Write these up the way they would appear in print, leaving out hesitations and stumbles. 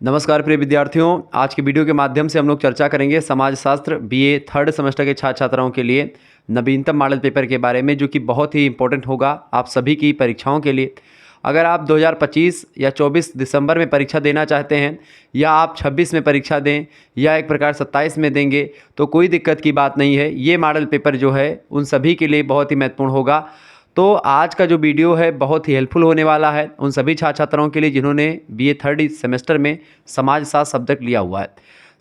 नमस्कार प्रिय विद्यार्थियों, आज की वीडियो के माध्यम से हम लोग चर्चा करेंगे समाजशास्त्र बीए थर्ड सेमेस्टर के छात्र छात्राओं के लिए नवीनतम मॉडल पेपर के बारे में, जो कि बहुत ही इंपॉर्टेंट होगा आप सभी की परीक्षाओं के लिए। अगर आप 2025 या 24 दिसंबर में परीक्षा देना चाहते हैं, या आप 26 में परीक्षा दें, या एक प्रकार 27 में देंगे, तो कोई दिक्कत की बात नहीं है। ये मॉडल पेपर जो है उन सभी के लिए बहुत ही महत्वपूर्ण होगा। तो आज का जो वीडियो है बहुत ही हेल्पफुल होने वाला है उन सभी छात्र छात्राओं के लिए जिन्होंने बीए थर्ड सेमेस्टर में समाजशास्त्र सब्जेक्ट लिया हुआ है।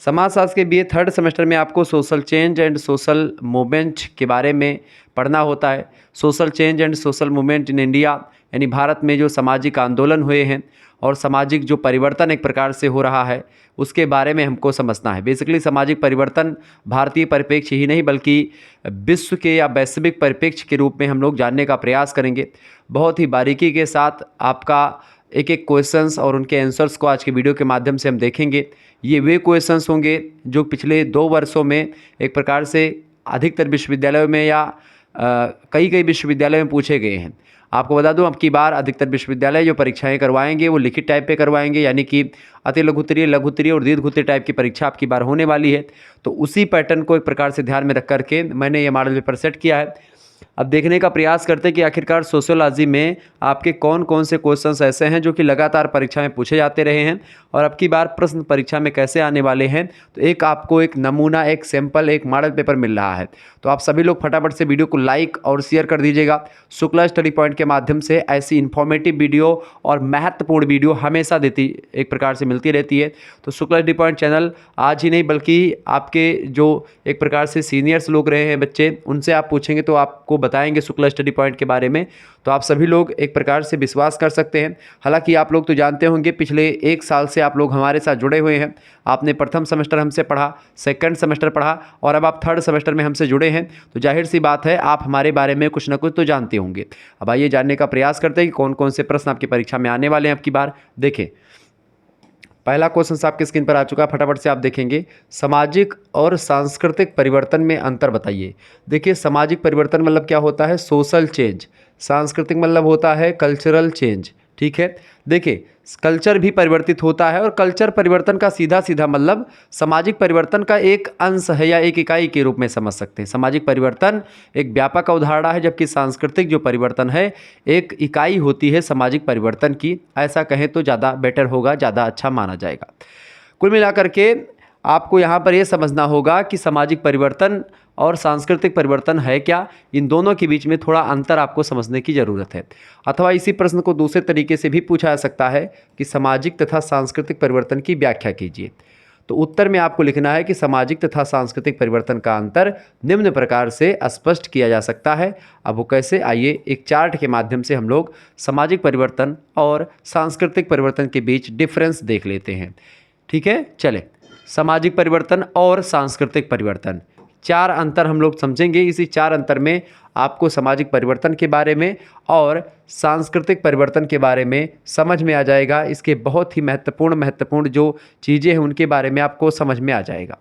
समाजशास्त्र के बीए थर्ड सेमेस्टर में आपको social change and social movement के बारे में पढ़ना होता है। Social change and social movement in India, यानी भारत में जो सामाजिक आंदोलन हुए हैं और सामाजिक जो परिवर्तन एक प्रकार से हो रहा है उसके बारे में हमको समझना है। बेसिकली सामाजिक परिवर्तन भारतीय परिप्रेक्ष्य ही नहीं बल्कि विश्व के या वैश्विक परिप्रेक्ष्य के रूप में हम लोग जानने का प्रयास करेंगे। बहुत ही बारीकी के साथ आपका एक एक क्वेश्चंस और उनके आंसर्स को आज के वीडियो के माध्यम से हम देखेंगे। ये वे क्वेश्चंस होंगे जो पिछले 2 वर्षों में एक प्रकार से अधिकतर विश्वविद्यालयों में या कई विश्वविद्यालयों में पूछे गए हैं। आपको बता दूं, अब की बार अधिकतर विश्वविद्यालय जो परीक्षाएं करवाएंगे वो लिखित टाइप पे करवाएंगे, यानी कि अति लघुत्तरीय, लघुत्तरीय और दीर्घोत्तरीय टाइप की परीक्षा आपकी बार होने वाली है। तो उसी पैटर्न को एक प्रकार से ध्यान में रख करके मैंने ये मॉडल पेपर सेट किया है। अब देखने का प्रयास करते हैं कि आखिरकार सोशियोलॉजी में आपके कौन कौन से क्वेश्चंस ऐसे हैं जो कि लगातार परीक्षा में पूछे जाते रहे हैं और अब की बार प्रश्न परीक्षा में कैसे आने वाले हैं। तो एक आपको एक नमूना, एक सैंपल, एक मॉडल पेपर मिल रहा है। तो आप सभी लोग फटाफट से वीडियो को लाइक और शेयर कर दीजिएगा। शुक्ला स्टडी पॉइंट के माध्यम से ऐसी इन्फॉर्मेटिव वीडियो और महत्वपूर्ण वीडियो हमेशा एक प्रकार से मिलती रहती है। तो शुक्ला स्टडी पॉइंट चैनल आज ही नहीं बल्कि आपके जो एक प्रकार से सीनियर्स लोग रहे हैं बच्चे, उनसे आप पूछेंगे तो आपको बताएंगे शुक्ला स्टडी पॉइंट के बारे में। तो आप सभी लोग एक प्रकार से विश्वास कर सकते हैं। हालांकि आप लोग तो जानते होंगे पिछले 1 साल से आप लोग हमारे साथ जुड़े हुए हैं। आपने प्रथम सेमेस्टर हमसे पढ़ा, सेकंड सेमेस्टर पढ़ा और अब आप थर्ड सेमेस्टर में हमसे जुड़े हैं। तो जाहिर सी बात है आप हमारे बारे में कुछ ना कुछ तो जानते होंगे। अब आइए जानने का प्रयास करते हैं कि कौन कौन से प्रश्न आपकी परीक्षा में आने वाले हैं अब की बार। देखें, पहला क्वेश्चन आपकी स्क्रीन पर आ चुका है, फटाफट से आप देखेंगे। सामाजिक और सांस्कृतिक परिवर्तन में अंतर बताइए। देखिए, सामाजिक परिवर्तन मतलब क्या होता है? Social change. सांस्कृतिक मतलब होता है कल्चरल चेंज। ठीक है, देखिए कल्चर भी परिवर्तित होता है और कल्चर परिवर्तन का सीधा सीधा मतलब सामाजिक परिवर्तन का एक अंश है या एक इकाई के रूप में समझ सकते हैं। सामाजिक परिवर्तन एक व्यापक अवधारणा है, जबकि सांस्कृतिक जो परिवर्तन है एक इकाई होती है सामाजिक परिवर्तन की। ऐसा कहें तो ज़्यादा बेटर होगा, ज़्यादा अच्छा माना जाएगा। कुल मिलाकर के आपको यहाँ पर यह समझना होगा कि सामाजिक परिवर्तन और सांस्कृतिक परिवर्तन है क्या, इन दोनों के बीच में थोड़ा अंतर आपको समझने की ज़रूरत है। अथवा इसी प्रश्न को दूसरे तरीके से भी पूछा जा सकता है कि सामाजिक तथा सांस्कृतिक परिवर्तन की व्याख्या कीजिए। तो उत्तर में आपको लिखना है कि सामाजिक तथा सांस्कृतिक परिवर्तन का अंतर निम्न प्रकार से स्पष्ट किया जा सकता है। अब वो कैसे, आइए एक चार्ट के माध्यम से हम लोग सामाजिक परिवर्तन और सांस्कृतिक परिवर्तन के बीच डिफरेंस देख लेते हैं। ठीक है, चले। सामाजिक परिवर्तन और सांस्कृतिक परिवर्तन, 4 अंतर हम लोग समझेंगे। इसी 4 अंतर में आपको सामाजिक परिवर्तन के बारे में और सांस्कृतिक परिवर्तन के बारे में समझ में आ जाएगा। इसके बहुत ही महत्वपूर्ण जो चीज़ें हैं उनके बारे में आपको समझ में आ जाएगा।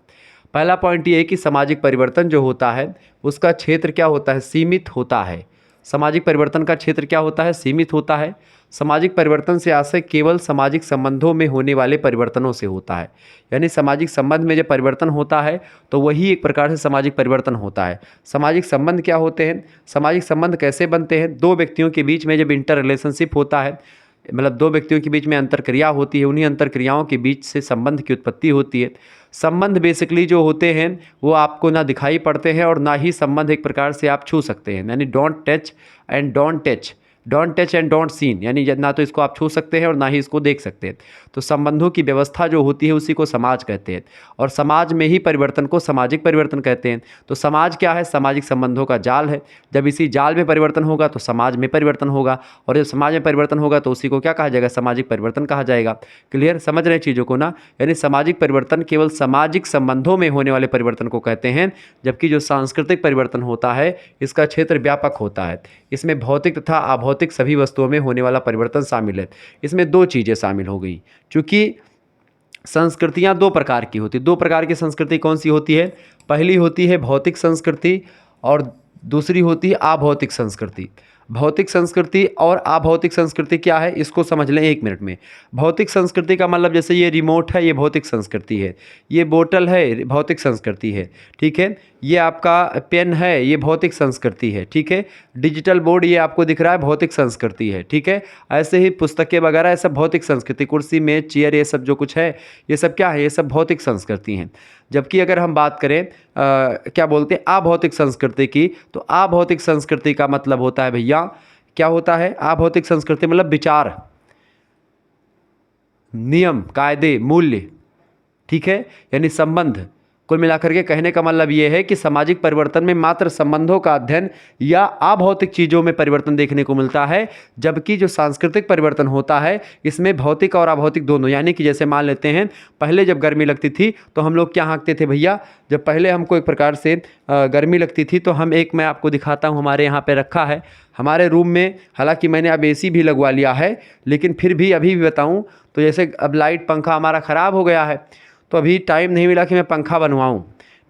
पहला पॉइंट ये है कि सामाजिक परिवर्तन जो होता है उसका क्षेत्र क्या होता है? सीमित होता है। सामाजिक परिवर्तन का क्षेत्र क्या होता है? सीमित होता है। सामाजिक परिवर्तन से आशय केवल सामाजिक संबंधों में होने वाले परिवर्तनों से होता है। यानी सामाजिक संबंध में जब परिवर्तन होता है तो वही एक प्रकार से सामाजिक परिवर्तन होता है। सामाजिक संबंध क्या होते हैं? सामाजिक संबंध कैसे बनते हैं? 2 व्यक्तियों के बीच में जब इंटर रिलेशनशिप होता है, मतलब 2 व्यक्तियों के बीच में अंतरक्रिया होती है, उन्हीं अंतरक्रियाओं के बीच से संबंध की उत्पत्ति होती है। संबंध बेसिकली जो होते हैं वो आपको ना दिखाई पड़ते हैं और ना ही संबंध एक प्रकार से आप छू सकते हैं। यानी don't touch and don't seen, यानी ना तो इसको आप छू सकते हैं और ना ही इसको देख सकते हैं। तो संबंधों की व्यवस्था जो होती है उसी को समाज कहते हैं और समाज में ही परिवर्तन को सामाजिक परिवर्तन कहते हैं। तो समाज क्या है? सामाजिक संबंधों का जाल है। जब इसी जाल में परिवर्तन होगा तो समाज में परिवर्तन होगा और जब समाज में परिवर्तन होगा तो उसी को क्या कहा जाएगा? सामाजिक परिवर्तन कहा जाएगा। क्लियर, समझ रहे हैं चीज़ों को ना? यानी सामाजिक परिवर्तन केवल सामाजिक संबंधों में होने वाले परिवर्तन को कहते हैं, जबकि जो सांस्कृतिक परिवर्तन होता है इसका क्षेत्र व्यापक होता है। इसमें भौतिक तथा अभौतिक सभी वस्तुओं में होने वाला परिवर्तन शामिल है। इसमें 2 चीज़ें शामिल हो गई। चूँकि संस्कृतियाँ 2 प्रकार की होती, 2 प्रकार की संस्कृति कौन सी होती है? पहली होती है भौतिक संस्कृति और दूसरी होती है अभौतिक संस्कृति। भौतिक संस्कृति और अभौतिक संस्कृति क्या है इसको समझ लें 1 मिनट में। भौतिक संस्कृति का मतलब जैसे ये रिमोट है, ये भौतिक संस्कृति है। ये बोतल है, भौतिक संस्कृति है, ठीक है। ये आपका पेन है, ये भौतिक संस्कृति है, ठीक है। डिजिटल बोर्ड ये आपको दिख रहा है, भौतिक संस्कृति है, ठीक है। ऐसे ही पुस्तकें वगैरह ये सब भौतिक संस्कृति, कुर्सी मेज चेयर ये सब जो कुछ है ये सब क्या है, ये सब भौतिक संस्कृति हैं। जबकि अगर हम बात करें क्या बोलते हैं अभौतिक संस्कृति की, तो अभौतिक संस्कृति का मतलब होता है भैया, क्या होता है अभौतिक संस्कृति मतलब विचार, नियम, कायदे, मूल्य, ठीक है, यानी संबंध। कुल मिलाकर के कहने का मतलब ये है कि सामाजिक परिवर्तन में मात्र संबंधों का अध्ययन या अभौतिक चीज़ों में परिवर्तन देखने को मिलता है, जबकि जो सांस्कृतिक परिवर्तन होता है इसमें भौतिक और अभौतिक दोनों, यानी कि जैसे मान लेते हैं पहले जब गर्मी लगती थी तो हम लोग क्या हाँकते थे भैया, जब पहले हमको एक प्रकार से गर्मी लगती थी तो हम मैं आपको दिखाता हूँ, हमारे यहाँ पर रखा है हमारे रूम में, हालांकि मैंने अब AC भी लगवा लिया है, लेकिन फिर भी अभी भी बताऊँ तो जैसे अब लाइट पंखा हमारा ख़राब हो गया है तो अभी टाइम नहीं मिला कि मैं पंखा बनवाऊं,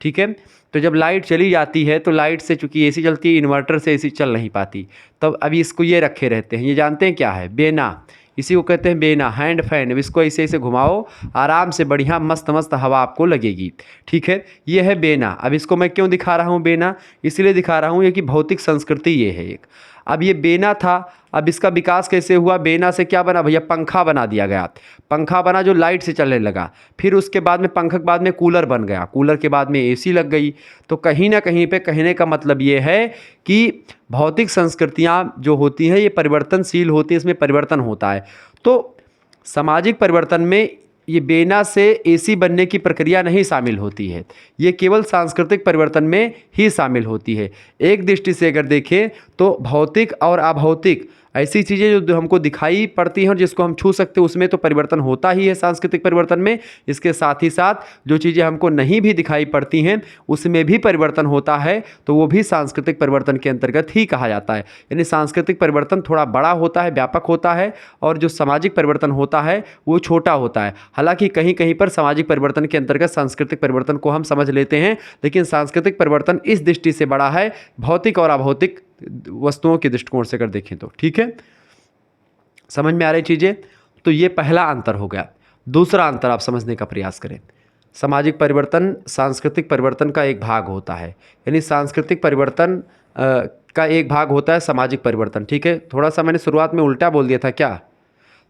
ठीक है। तो जब लाइट चली जाती है तो लाइट से चूंकि AC चलती है, इन्वर्टर से AC चल नहीं पाती, तब अभी इसको ये रखे रहते हैं। ये जानते हैं क्या है, बेना, इसी को कहते हैं बेना, हैंड फैन। इसको ऐसे ऐसे घुमाओ, आराम से बढ़िया मस्त मस्त हवा आपको लगेगी, ठीक है। ये है बेना। अब इसको मैं क्यों दिखा रहा हूँ बेना, इसलिए दिखा रहा हूँ ये कि भौतिक संस्कृति ये है एक। अब ये बेना था, अब इसका विकास कैसे हुआ, बेना से क्या बना भैया, पंखा बना दिया गया। पंखा बना जो लाइट से चलने लगा, फिर उसके बाद में पंखा के बाद में कूलर बन गया, कूलर के बाद में AC लग गई। तो कहीं ना कहीं पे कहने का मतलब ये है कि भौतिक संस्कृतियाँ जो होती हैं ये परिवर्तनशील होती है, इसमें परिवर्तन होता है। तो सामाजिक परिवर्तन में ये बेना से AC बनने की प्रक्रिया नहीं शामिल होती है, ये केवल सांस्कृतिक परिवर्तन में ही शामिल होती है। एक दृष्टि से अगर देखें तो भौतिक और अभौतिक ऐसी चीज़ें जो हमको दिखाई पड़ती हैं और जिसको हम छू सकते हैं उसमें तो परिवर्तन होता ही है सांस्कृतिक परिवर्तन में। इसके साथ ही साथ जो चीज़ें हमको नहीं भी दिखाई पड़ती हैं उसमें भी परिवर्तन होता है, तो वो भी सांस्कृतिक परिवर्तन के अंतर्गत ही कहा जाता है। यानी सांस्कृतिक परिवर्तन थोड़ा बड़ा होता है, व्यापक होता है, और जो सामाजिक परिवर्तन होता है वो छोटा होता है। हालांकि कहीं कहीं पर सामाजिक परिवर्तन के अंतर्गत सांस्कृतिक परिवर्तन को हम समझ लेते हैं, लेकिन सांस्कृतिक परिवर्तन इस दृष्टि से बड़ा है भौतिक और अभौतिक वस्तुओं के दृष्टिकोण से अगर देखें तो, ठीक है। समझ में आ रही चीज़ें, तो ये पहला अंतर हो गया। दूसरा अंतर आप समझने का प्रयास करें। सामाजिक परिवर्तन सांस्कृतिक परिवर्तन का एक भाग होता है, यानी सांस्कृतिक परिवर्तन का एक भाग होता है सामाजिक परिवर्तन, ठीक है। थोड़ा सा मैंने शुरुआत में उल्टा बोल दिया था क्या,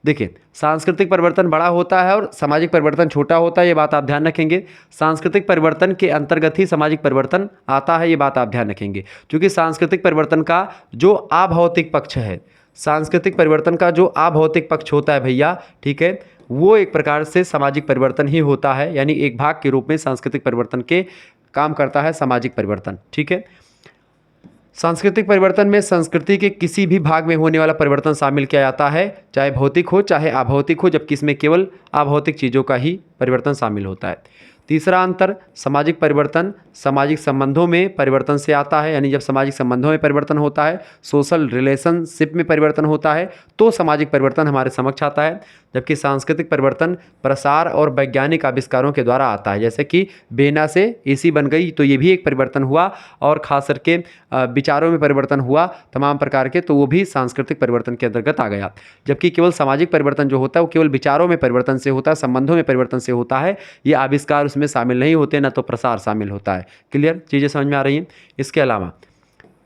देखिए सांस्कृतिक परिवर्तन बड़ा होता है और सामाजिक परिवर्तन छोटा होता है, ये बात आप ध्यान रखेंगे। सांस्कृतिक परिवर्तन के अंतर्गत ही सामाजिक परिवर्तन आता है, ये बात आप ध्यान रखेंगे। क्योंकि सांस्कृतिक परिवर्तन का जो अभौतिक पक्ष है, सांस्कृतिक परिवर्तन का जो अभौतिक पक्ष होता है भैया, ठीक है, वो एक प्रकार से सामाजिक परिवर्तन ही होता है, यानी एक भाग के रूप में सांस्कृतिक परिवर्तन के काम करता है सामाजिक परिवर्तन, ठीक है। सांस्कृतिक परिवर्तन में संस्कृति के किसी भी भाग में होने वाला परिवर्तन शामिल किया जाता है, चाहे भौतिक हो चाहे अभौतिक हो, जबकि इसमें केवल अभौतिक चीज़ों का ही परिवर्तन शामिल होता है। तीसरा अंतर, सामाजिक परिवर्तन सामाजिक संबंधों में परिवर्तन से आता है, यानी जब सामाजिक संबंधों में परिवर्तन होता है, सोशल रिलेशनशिप में परिवर्तन होता है, तो सामाजिक परिवर्तन हमारे समक्ष आता है। जबकि सांस्कृतिक परिवर्तन प्रसार और वैज्ञानिक आविष्कारों के द्वारा आता है, जैसे कि बेना से AC बन गई, तो ये भी एक परिवर्तन हुआ, और खास करके विचारों में परिवर्तन हुआ तमाम प्रकार के, तो वो भी सांस्कृतिक परिवर्तन के अंतर्गत आ गया। जबकि केवल सामाजिक परिवर्तन जो होता है वो केवल विचारों में परिवर्तन से होता है, संबंधों में परिवर्तन से होता है, ये आविष्कार उसमें शामिल नहीं होते, ना तो प्रसार शामिल होता है। क्लियर, चीज़ें समझ में आ रही हैं। इसके अलावा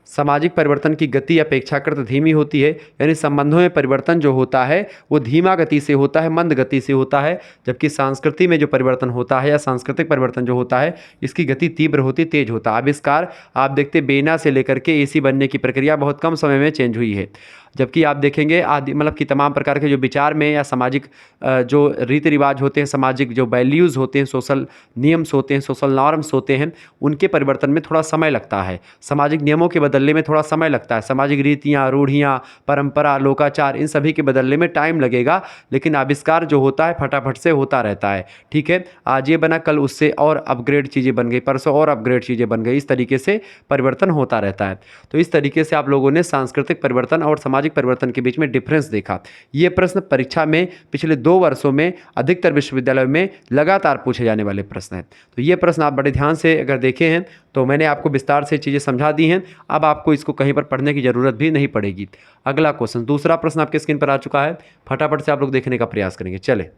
सामाजिक परिवर्तन की गति अपेक्षाकृत धीमी होती है, यानी संबंधों में परिवर्तन जो होता है वो धीमा गति से होता है, मंद गति से होता है। जबकि संस्कृति में जो परिवर्तन होता है या सांस्कृतिक परिवर्तन जो होता है इसकी गति तीव्र होती, तेज होता है। आविष्कार आप देखते बेना से लेकर के AC बनने की प्रक्रिया बहुत कम समय में चेंज हुई है। जबकि आप देखेंगे आदि मतलब कि तमाम प्रकार के जो विचार में या सामाजिक जो रीति रिवाज होते हैं, सामाजिक जो वैल्यूज़ होते हैं, सोशल नियम्स होते हैं, सोशल नॉर्म्स होते हैं, उनके परिवर्तन में थोड़ा समय लगता है। सामाजिक नियमों के बदलने में थोड़ा समय लगता है, सामाजिक रीतियाँ, रूढ़ियाँ, परंपरा, लोकाचार, इन सभी के बदलने में टाइम लगेगा। लेकिन आविष्कार जो होता है फटाफट से होता रहता है, ठीक है। आज ये बना, कल उससे और अपग्रेड चीज़ें बन गई, परसों और अपग्रेड चीज़ें बन गई, इस तरीके से परिवर्तन होता रहता है। तो इस तरीके से आप लोगों ने सांस्कृतिक परिवर्तन और सामाजिक सामाजिक परिवर्तन के बीच में डिफरेंस देखा। ये प्रश्न परीक्षा में पिछले 2 वर्षों में अधिकतर विश्वविद्यालयों में लगातार पूछे जाने वाले प्रश्न हैं। तो ये प्रश्न आप बड़े ध्यान से अगर देखे हैं तो मैंने आपको विस्तार से चीज़ें समझा दी हैं। अब आपको इसको कहीं पर पढ़ने की ज़रूरत भी नहीं पड़ेगी। अगला क्वेश्चन, दूसरा प्रश्न आपके स्क्रीन पर आ चुका है, फटाफट से आप लोग देखने का प्रयास करेंगे। चले,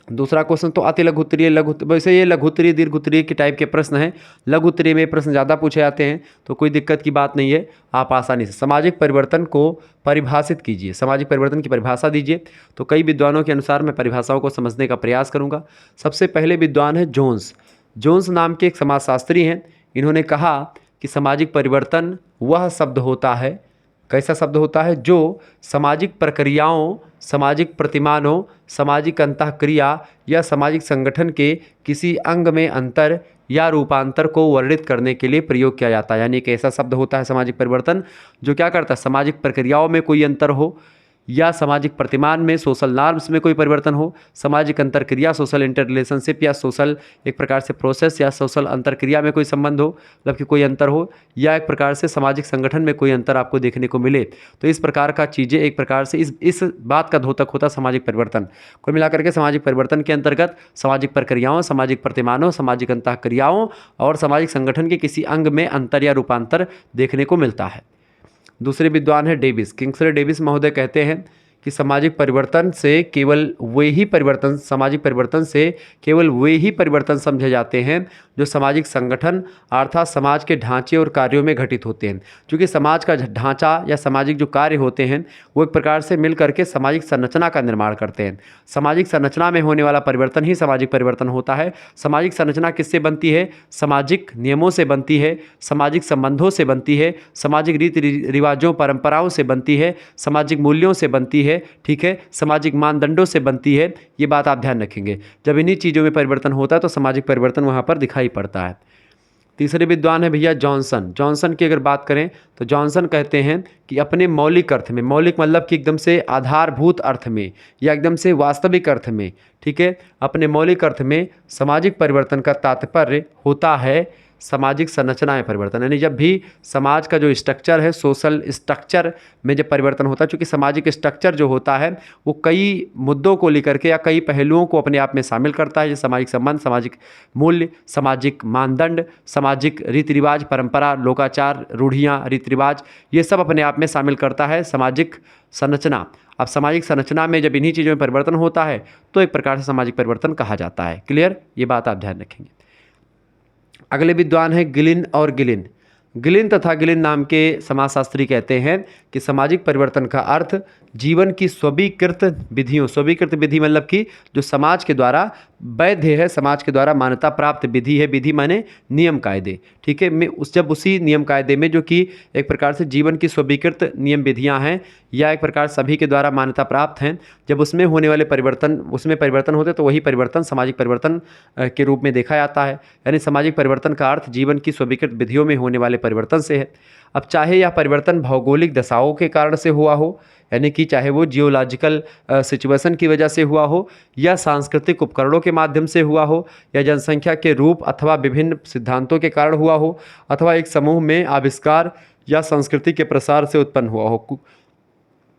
दूसरा क्वेश्चन तो अति लघु उत्तरीय, वैसे ये लघु उत्तरीय दीर्घ उत्तरीय के टाइप के प्रश्न हैं। लघु उत्तरीय में प्रश्न ज़्यादा पूछे जाते हैं तो कोई दिक्कत की बात नहीं है, आप आसानी से सामाजिक परिवर्तन को परिभाषित कीजिए, सामाजिक परिवर्तन की परिभाषा दीजिए। तो कई विद्वानों के अनुसार मैं परिभाषाओं को समझने का प्रयास करूँगा। सबसे पहले विद्वान है जोन्स। जोन्स नाम के एक समाजशास्त्री हैं। इन्होंने कहा कि सामाजिक परिवर्तन वह शब्द होता है, कैसा शब्द होता है, जो सामाजिक प्रक्रियाओं, सामाजिक प्रतिमानों, सामाजिक अंतःक्रिया या सामाजिक संगठन के किसी अंग में अंतर या रूपांतर को वर्णित करने के लिए प्रयोग किया जाता है। यानी एक ऐसा शब्द होता है सामाजिक परिवर्तन जो क्या करता है, सामाजिक प्रक्रियाओं में कोई अंतर हो या सामाजिक प्रतिमान में, सोशल नॉर्म्स में कोई परिवर्तन हो, सामाजिक अंतरक्रिया, सोशल इंटर रिलेशनशिप या सोशल एक प्रकार से प्रोसेस या सोशल अंतरक्रिया में कोई संबंध हो, मतलब कि कोई अंतर हो, या एक प्रकार से सामाजिक संगठन में कोई अंतर आपको देखने को मिले। तो इस प्रकार का चीज़ें एक प्रकार से इस बात का द्योतक होता सामाजिक परिवर्तन। कुल मिलाकर के सामाजिक परिवर्तन के अंतर्गत सामाजिक प्रक्रियाओं, सामाजिक प्रतिमानों, सामाजिक अंतःक्रियाओं और सामाजिक संगठन के किसी अंग में अंतर या रूपांतर देखने को मिलता है। दूसरे विद्वान है डेविस। किंग्सले डेविस महोदय कहते हैं कि सामाजिक परिवर्तन से केवल वही परिवर्तन, सामाजिक परिवर्तन से केवल वे ही परिवर्तन समझे जाते हैं जो सामाजिक संगठन अर्थात समाज के ढांचे और कार्यों में घटित होते हैं। क्योंकि समाज का ढांचा या सामाजिक जो कार्य होते हैं वो एक प्रकार से मिल करके सामाजिक संरचना का निर्माण करते हैं। सामाजिक संरचना में होने वाला परिवर्तन ही सामाजिक परिवर्तन होता है। सामाजिक संरचना किससे बनती है? सामाजिक नियमों से बनती है, सामाजिक संबंधों से बनती है, सामाजिक रीति रिवाजों परंपराओं से बनती है, सामाजिक मूल्यों से बनती है, ठीक है, सामाजिक मानदंडों से बनती है। ये बात आप ध्यान रखेंगे। जब इन्हीं चीज़ों में परिवर्तन होता है तो सामाजिक परिवर्तन वहाँ पर दिखाई पड़ता है। तीसरे विद्वान है भैया जॉनसन। जॉनसन की अगर बात करें तो जॉनसन कहते हैं कि अपने मौलिक अर्थ में, मौलिक मतलब कि एकदम से आधारभूत अर्थ में या एकदम से वास्तविक अर्थ में, ठीक है, अपने मौलिक अर्थ में सामाजिक परिवर्तन का तात्पर्य होता है सामाजिक संरचना में परिवर्तन। यानी जब भी समाज का जो स्ट्रक्चर है, सोशल स्ट्रक्चर में जब परिवर्तन होता है, चूँकि सामाजिक स्ट्रक्चर जो होता है वो कई मुद्दों को लेकर के या कई पहलुओं को अपने आप में शामिल करता है, जैसे सामाजिक संबंध, सामाजिक मूल्य, सामाजिक मानदंड, सामाजिक रीति रिवाज, परंपरा, लोकाचार, रूढ़ियाँ, रीति रिवाज, ये सब अपने आप में शामिल करता है सामाजिक संरचना। अब सामाजिक संरचना में जब इन्हीं चीज़ों में परिवर्तन होता है तो एक प्रकार से सामाजिक परिवर्तन कहा जाता है। क्लियर? ये बात आप ध्यान रखेंगे। अगले विद्वान है गिलिन और गिलिन। गिलिन तथा गिलिन नाम के समाजशास्त्री कहते हैं कि सामाजिक परिवर्तन का अर्थ जीवन की स्वीकृत विधियों, स्वीकृत विधि मतलब कि जो समाज के द्वारा वैध है, समाज के द्वारा मान्यता प्राप्त विधि है, विधि माने नियम कायदे, ठीक है, जब उसी नियम कायदे में जो कि एक प्रकार से जीवन की स्वीकृत नियम विधियां हैं या एक प्रकार सभी के द्वारा मान्यता प्राप्त हैं, जब उसमें होने वाले परिवर्तन, उसमें परिवर्तन होते तो वही परिवर्तन सामाजिक परिवर्तन के रूप में देखा जाता है। यानी सामाजिक परिवर्तन का अर्थ जीवन की स्वीकृत विधियों में होने वाले परिवर्तन से है। अब चाहे यह परिवर्तन भौगोलिक दशाओं के कारण से हुआ हो, यानी कि चाहे वो जियोलॉजिकल सिचुएशन की वजह से हुआ हो या सांस्कृतिक उपकरणों के माध्यम से हुआ हो या जनसंख्या के रूप अथवा विभिन्न सिद्धांतों के कारण हुआ हो अथवा एक समूह में आविष्कार या संस्कृति के प्रसार से उत्पन्न हुआ हो,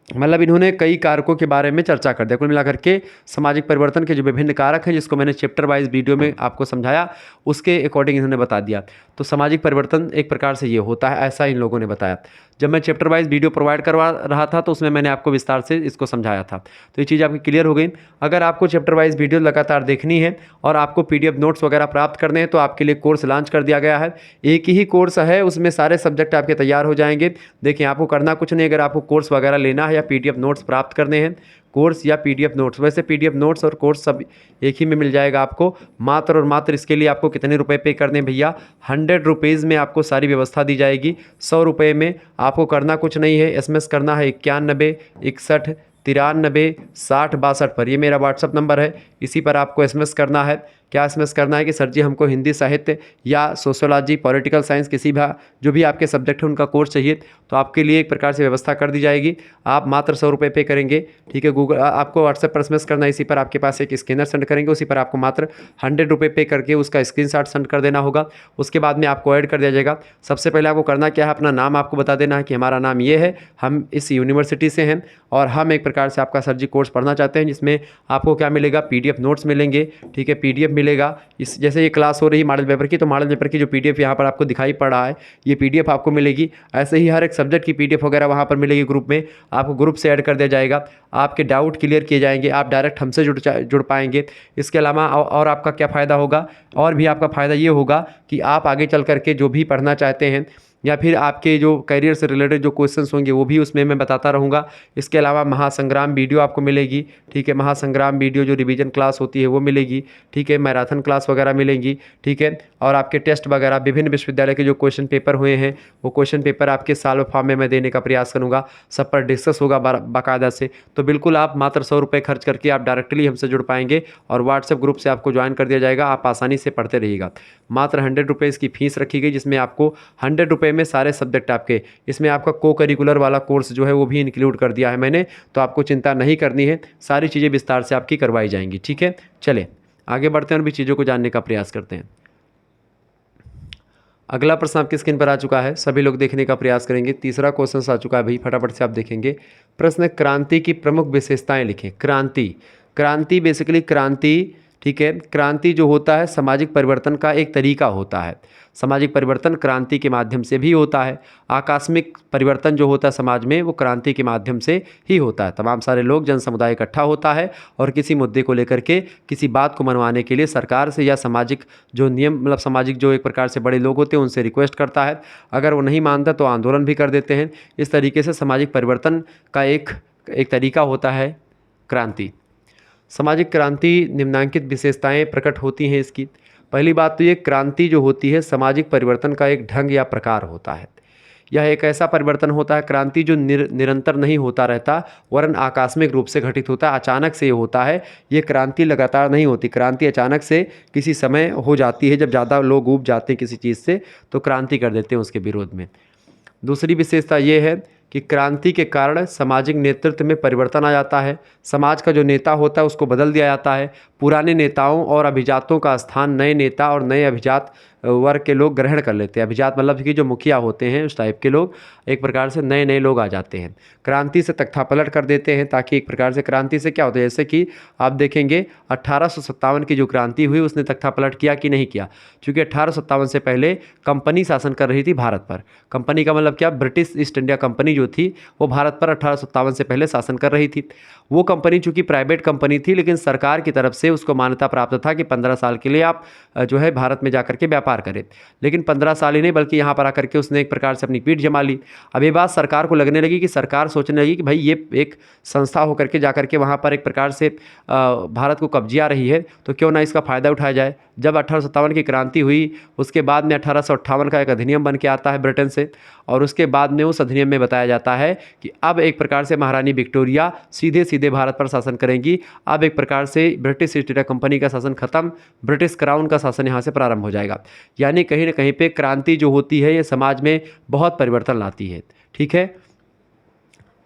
मतलब इन्होंने कई कारकों के बारे में चर्चा कर दिया। कुल मिलाकर के सामाजिक परिवर्तन के जो विभिन्न कारक हैं जिसको मैंने चैप्टर वाइज वीडियो में आपको समझाया उसके अकॉर्डिंग इन्होंने बता दिया। तो सामाजिक परिवर्तन एक प्रकार से ये होता है, ऐसा इन लोगों ने बताया। जब मैं चैप्टर वाइज वीडियो प्रोवाइड करवा रहा था तो उसमें मैंने आपको विस्तार से इसको समझाया था, तो ये चीज़ आपकी क्लियर हो गई। अगर आपको चैप्टर वाइज वीडियो लगातार देखनी है और आपको PDF नोट्स वगैरह प्राप्त करने हैं तो आपके लिए कोर्स लॉन्च कर दिया गया है। एक ही कोर्स है, उसमें सारे सब्जेक्ट आपके तैयार हो जाएंगे। देखिए आपको करना कुछ नहीं, अगर आपको कोर्स वगैरह लेना है या PDF नोट्स प्राप्त करने हैं, कोर्स या PDF नोट्स, वैसे PDF नोट्स और कोर्स सब एक ही में मिल जाएगा आपको। मात्र और मात्र इसके लिए आपको कितने रुपए पे करने हैं भैया? 100 रुपीज़ में आपको सारी व्यवस्था दी जाएगी। 100 रुपये में आपको करना कुछ नहीं है, SMS करना है 91 61 93 60 62 पर। ये मेरा व्हाट्सअप नंबर है, इसी पर आपको SMS करना है क्या एसएमएस करना है कि सर जी हमको हिंदी साहित्य या सोशियोलॉजी, पॉलिटिकल साइंस, किसी भी जो भी आपके सब्जेक्ट है उनका कोर्स चाहिए तो आपके लिए एक प्रकार से व्यवस्था कर दी जाएगी। आप मात्र 100 रुपये पे करेंगे, ठीक है। गूगल आपको व्हाट्सएप पर एसएमएस करना है, इसी पर आपके पास एक स्कैनर सेंड करेंगे, उसी पर आपको मात्र 100 रुपये पे करके उसका स्क्रीनशॉट सेंड कर देना होगा। उसके बाद में आपको ऐड कर दिया जाएगा। सबसे पहले आपको करना क्या है, अपना नाम आपको बता देना है कि हमारा नाम ये है, हम इस यूनिवर्सिटी से हैं और हम एक प्रकार से आपका सर जी कोर्स पढ़ना चाहते हैं, जिसमें आपको क्या मिलेगा, पीडीएफ नोट्स मिलेंगे, ठीक है, पीडीएफ मिलेगा। इस जैसे ये क्लास हो रही है मॉडल पेपर की, तो मॉडल पेपर की जो पीडीएफ यहाँ पर आपको दिखाई पड़ रहा है, ये पीडीएफ आपको मिलेगी। ऐसे ही हर एक सब्जेक्ट की पीडीएफ वगैरह वहाँ पर मिलेगी ग्रुप में, आपको ग्रुप से ऐड कर दिया जाएगा। आपके डाउट क्लियर किए जाएंगे, आप डायरेक्ट हमसे जुड़ पाएंगे। इसके अलावा और आपका क्या फ़ायदा होगा, और भी आपका फ़ायदा ये होगा कि आप आगे चल करके जो भी पढ़ना चाहते हैं या फिर आपके जो करियर से रिलेटेड जो क्वेश्चंस होंगे वो भी उसमें मैं बताता रहूँगा। इसके अलावा महासंग्राम वीडियो आपको मिलेगी, ठीक है, महासंग्राम वीडियो जो रिवीजन क्लास होती है वो मिलेगी, ठीक है, मैराथन क्लास वगैरह मिलेंगी, ठीक है। और आपके टेस्ट वगैरह विभिन्न विश्वविद्यालय के जो क्वेश्चन पेपर हुए हैं वो क्वेश्चन पेपर आपके सॉल्व फॉर्म में मैं देने का प्रयास करूँगा, सब पर डिस्कस होगा बाकायदा से। तो बिल्कुल आप मात्र 100 रुपये खर्च करके आप डायरेक्टली हमसे जुड़ पाएंगे और व्हाट्सएप ग्रुप से आपको ज्वाइन कर दिया जाएगा। आप आसानी से पढ़ते रहिएगा। मात्र 100 रुपये इसकी फ़ीस रखी गई, जिसमें आपको 100 रुपये में सारे सब्जेक्ट आपके, इसमें आपका को करिकुलर वाला कोर्स जो है वो भी इंक्लूड कर दिया है मैंने, तो आपको चिंता नहीं करनी है, सारी चीज़ें विस्तार से आपकी करवाई जाएंगी, ठीक है। चलें आगे बढ़ते हैं और भी चीज़ों को जानने का प्रयास करते हैं। अगला प्रश्न आपकी स्क्रीन पर आ चुका है, सभी लोग देखने का प्रयास करेंगे। तीसरा क्वेश्चन आ चुका है भाई, फटाफट से आप देखेंगे। प्रश्न, क्रांति की प्रमुख विशेषताएं लिखें। क्रांति बेसिकली क्रांति, ठीक है, क्रांति जो होता है सामाजिक परिवर्तन का एक तरीका होता है। सामाजिक परिवर्तन क्रांति के माध्यम से भी होता है। आकस्मिक परिवर्तन जो होता है समाज में वो क्रांति के माध्यम से ही होता है। तमाम सारे लोग, जन समुदाय इकट्ठा होता है और किसी मुद्दे को लेकर के, किसी बात को मनवाने के लिए सरकार से या सामाजिक जो नियम, मतलब सामाजिक जो एक प्रकार से बड़े लोग होते हैं उनसे रिक्वेस्ट करता है। अगर वो नहीं मानता तो आंदोलन भी कर देते हैं। इस तरीके से सामाजिक परिवर्तन का एक तरीका होता है क्रांति। सामाजिक क्रांति निम्नांकित विशेषताएं प्रकट होती हैं इसकी। पहली बात तो ये, क्रांति जो होती है सामाजिक परिवर्तन का एक ढंग या प्रकार होता है। यह एक ऐसा परिवर्तन होता है, क्रांति जो निरंतर नहीं होता रहता वरन आकस्मिक रूप से घटित होता है, अचानक से ये होता है। ये क्रांति लगातार नहीं होती, क्रांति अचानक से किसी समय हो जाती है, जब ज़्यादा लोग ऊब जाते हैं किसी चीज़ से तो क्रांति कर देते हैं उसके विरोध में। दूसरी विशेषता ये है कि क्रांति के कारण सामाजिक नेतृत्व में परिवर्तन आ जाता है। समाज का जो नेता होता है उसको बदल दिया जाता है। पुराने नेताओं और अभिजातों का स्थान नए नेता और नए अभिजात वर्ग के लोग ग्रहण कर लेते हैं। अभिजात मतलब कि जो मुखिया होते हैं उस टाइप के लोग, एक प्रकार से नए नए लोग आ जाते हैं। क्रांति से तख्तापलट कर देते हैं, ताकि एक प्रकार से क्रांति से क्या होता है, जैसे कि आप देखेंगे 1857 की जो क्रांति हुई उसने तख्तापलट किया कि नहीं किया, क्योंकि 1857 से पहले कंपनी शासन कर रही थी भारत पर। कंपनी का मतलब क्या, ब्रिटिश ईस्ट इंडिया कंपनी जो थी वो भारत पर 1857 से पहले शासन कर रही थी। वो कंपनी चूंकि प्राइवेट कंपनी थी, लेकिन सरकार की तरफ से उसको मान्यता प्राप्त था कि 15 साल के लिए आप जो है भारत में जाकर के व्यापार करें। लेकिन 15 साल ही नहीं बल्कि यहाँ पर आकर के उसने एक प्रकार से अपनी पीठ जमा ली। अब ये बात सरकार को लगने लगी कि सरकार सोचने लगी कि भाई ये एक संस्था होकर के जाकर के वहाँ पर एक प्रकार से भारत को कब्जिया रही है, तो क्यों ना इसका फ़ायदा उठाया जाए। जब 1857 की क्रांति हुई उसके बाद में 1858 का एक अधिनियम बन के आता है ब्रिटेन से, और उसके बाद में उस अधिनियम में बताया जाता है कि अब एक प्रकार से महारानी विक्टोरिया सीधे सीधे भारत पर शासन करेंगी। अब एक प्रकार से ब्रिटिश ईस्ट इंडिया कंपनी का शासन खत्म, ब्रिटिश क्राउन का शासन यहाँ से प्रारंभ हो जाएगा। यानी कहीं ना कहीं पे क्रांति जो होती है ये समाज में बहुत परिवर्तन लाती है, ठीक है।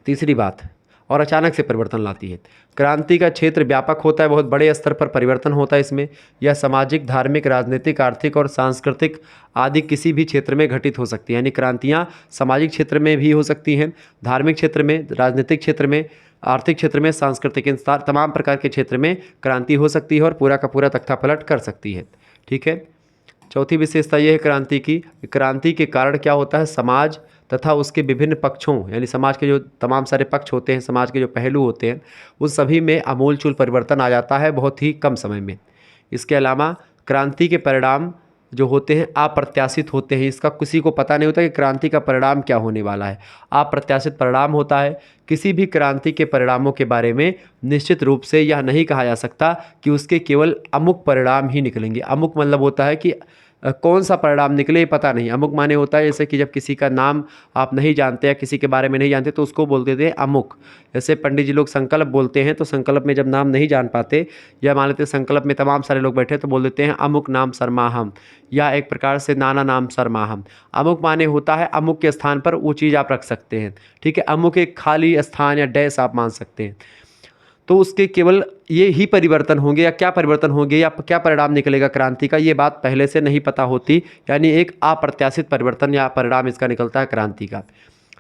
तीसरी बात, और अचानक से परिवर्तन लाती है। क्रांति का क्षेत्र व्यापक होता है, बहुत बड़े स्तर पर परिवर्तन होता है इसमें। यह सामाजिक, धार्मिक, राजनीतिक, आर्थिक और सांस्कृतिक आदि किसी भी क्षेत्र में घटित हो सकती है। यानी क्रांतियाँ सामाजिक क्षेत्र में भी हो सकती हैं, धार्मिक क्षेत्र में, राजनीतिक क्षेत्र में, आर्थिक क्षेत्र में, सांस्कृतिक, इन तमाम प्रकार के क्षेत्र में क्रांति हो सकती है और पूरा का पूरा तख्तापलट कर सकती है, ठीक है। चौथी विशेषता यह है क्रांति की, क्रांति के कारण क्या होता है, समाज तथा उसके विभिन्न पक्षों, यानी समाज के जो तमाम सारे पक्ष होते हैं, समाज के जो पहलू होते हैं, उन सभी में आमूलचूल परिवर्तन आ जाता है बहुत ही कम समय में। इसके अलावा क्रांति के परिणाम जो होते हैं अप्रत्याशित होते हैं। इसका किसी को पता नहीं होता कि क्रांति का परिणाम क्या होने वाला है, अप्रत्याशित परिणाम होता है। किसी भी क्रांति के परिणामों के बारे में निश्चित रूप से यह नहीं कहा जा सकता कि उसके केवल अमुक परिणाम ही निकलेंगे। अमुक मतलब होता है कि कौन सा परिणाम निकले ये पता नहीं। अमुक माने होता है जैसे कि जब किसी का नाम आप नहीं जानते या किसी के बारे में नहीं जानते तो उसको बोल देते हैं अमुक। जैसे पंडित जी लोग संकल्प बोलते हैं तो संकल्प में जब नाम नहीं जान पाते या मान लेते हैं संकल्प में तमाम सारे लोग बैठे तो बोल देते हैं अमुक नाम सरमाहम, या एक प्रकार से नाना नाम सरमाहम। अमुक माने होता है अमुक के स्थान पर वो चीज़ आप रख सकते हैं, ठीक है। अमुक एक खाली स्थान या डैश आप मान सकते हैं। तो उसके केवल ये ही परिवर्तन होंगे या क्या परिवर्तन होंगे या क्या परिणाम निकलेगा क्रांति का, ये बात पहले से नहीं पता होती, यानी एक अप्रत्याशित परिवर्तन या परिणाम इसका निकलता है क्रांति का।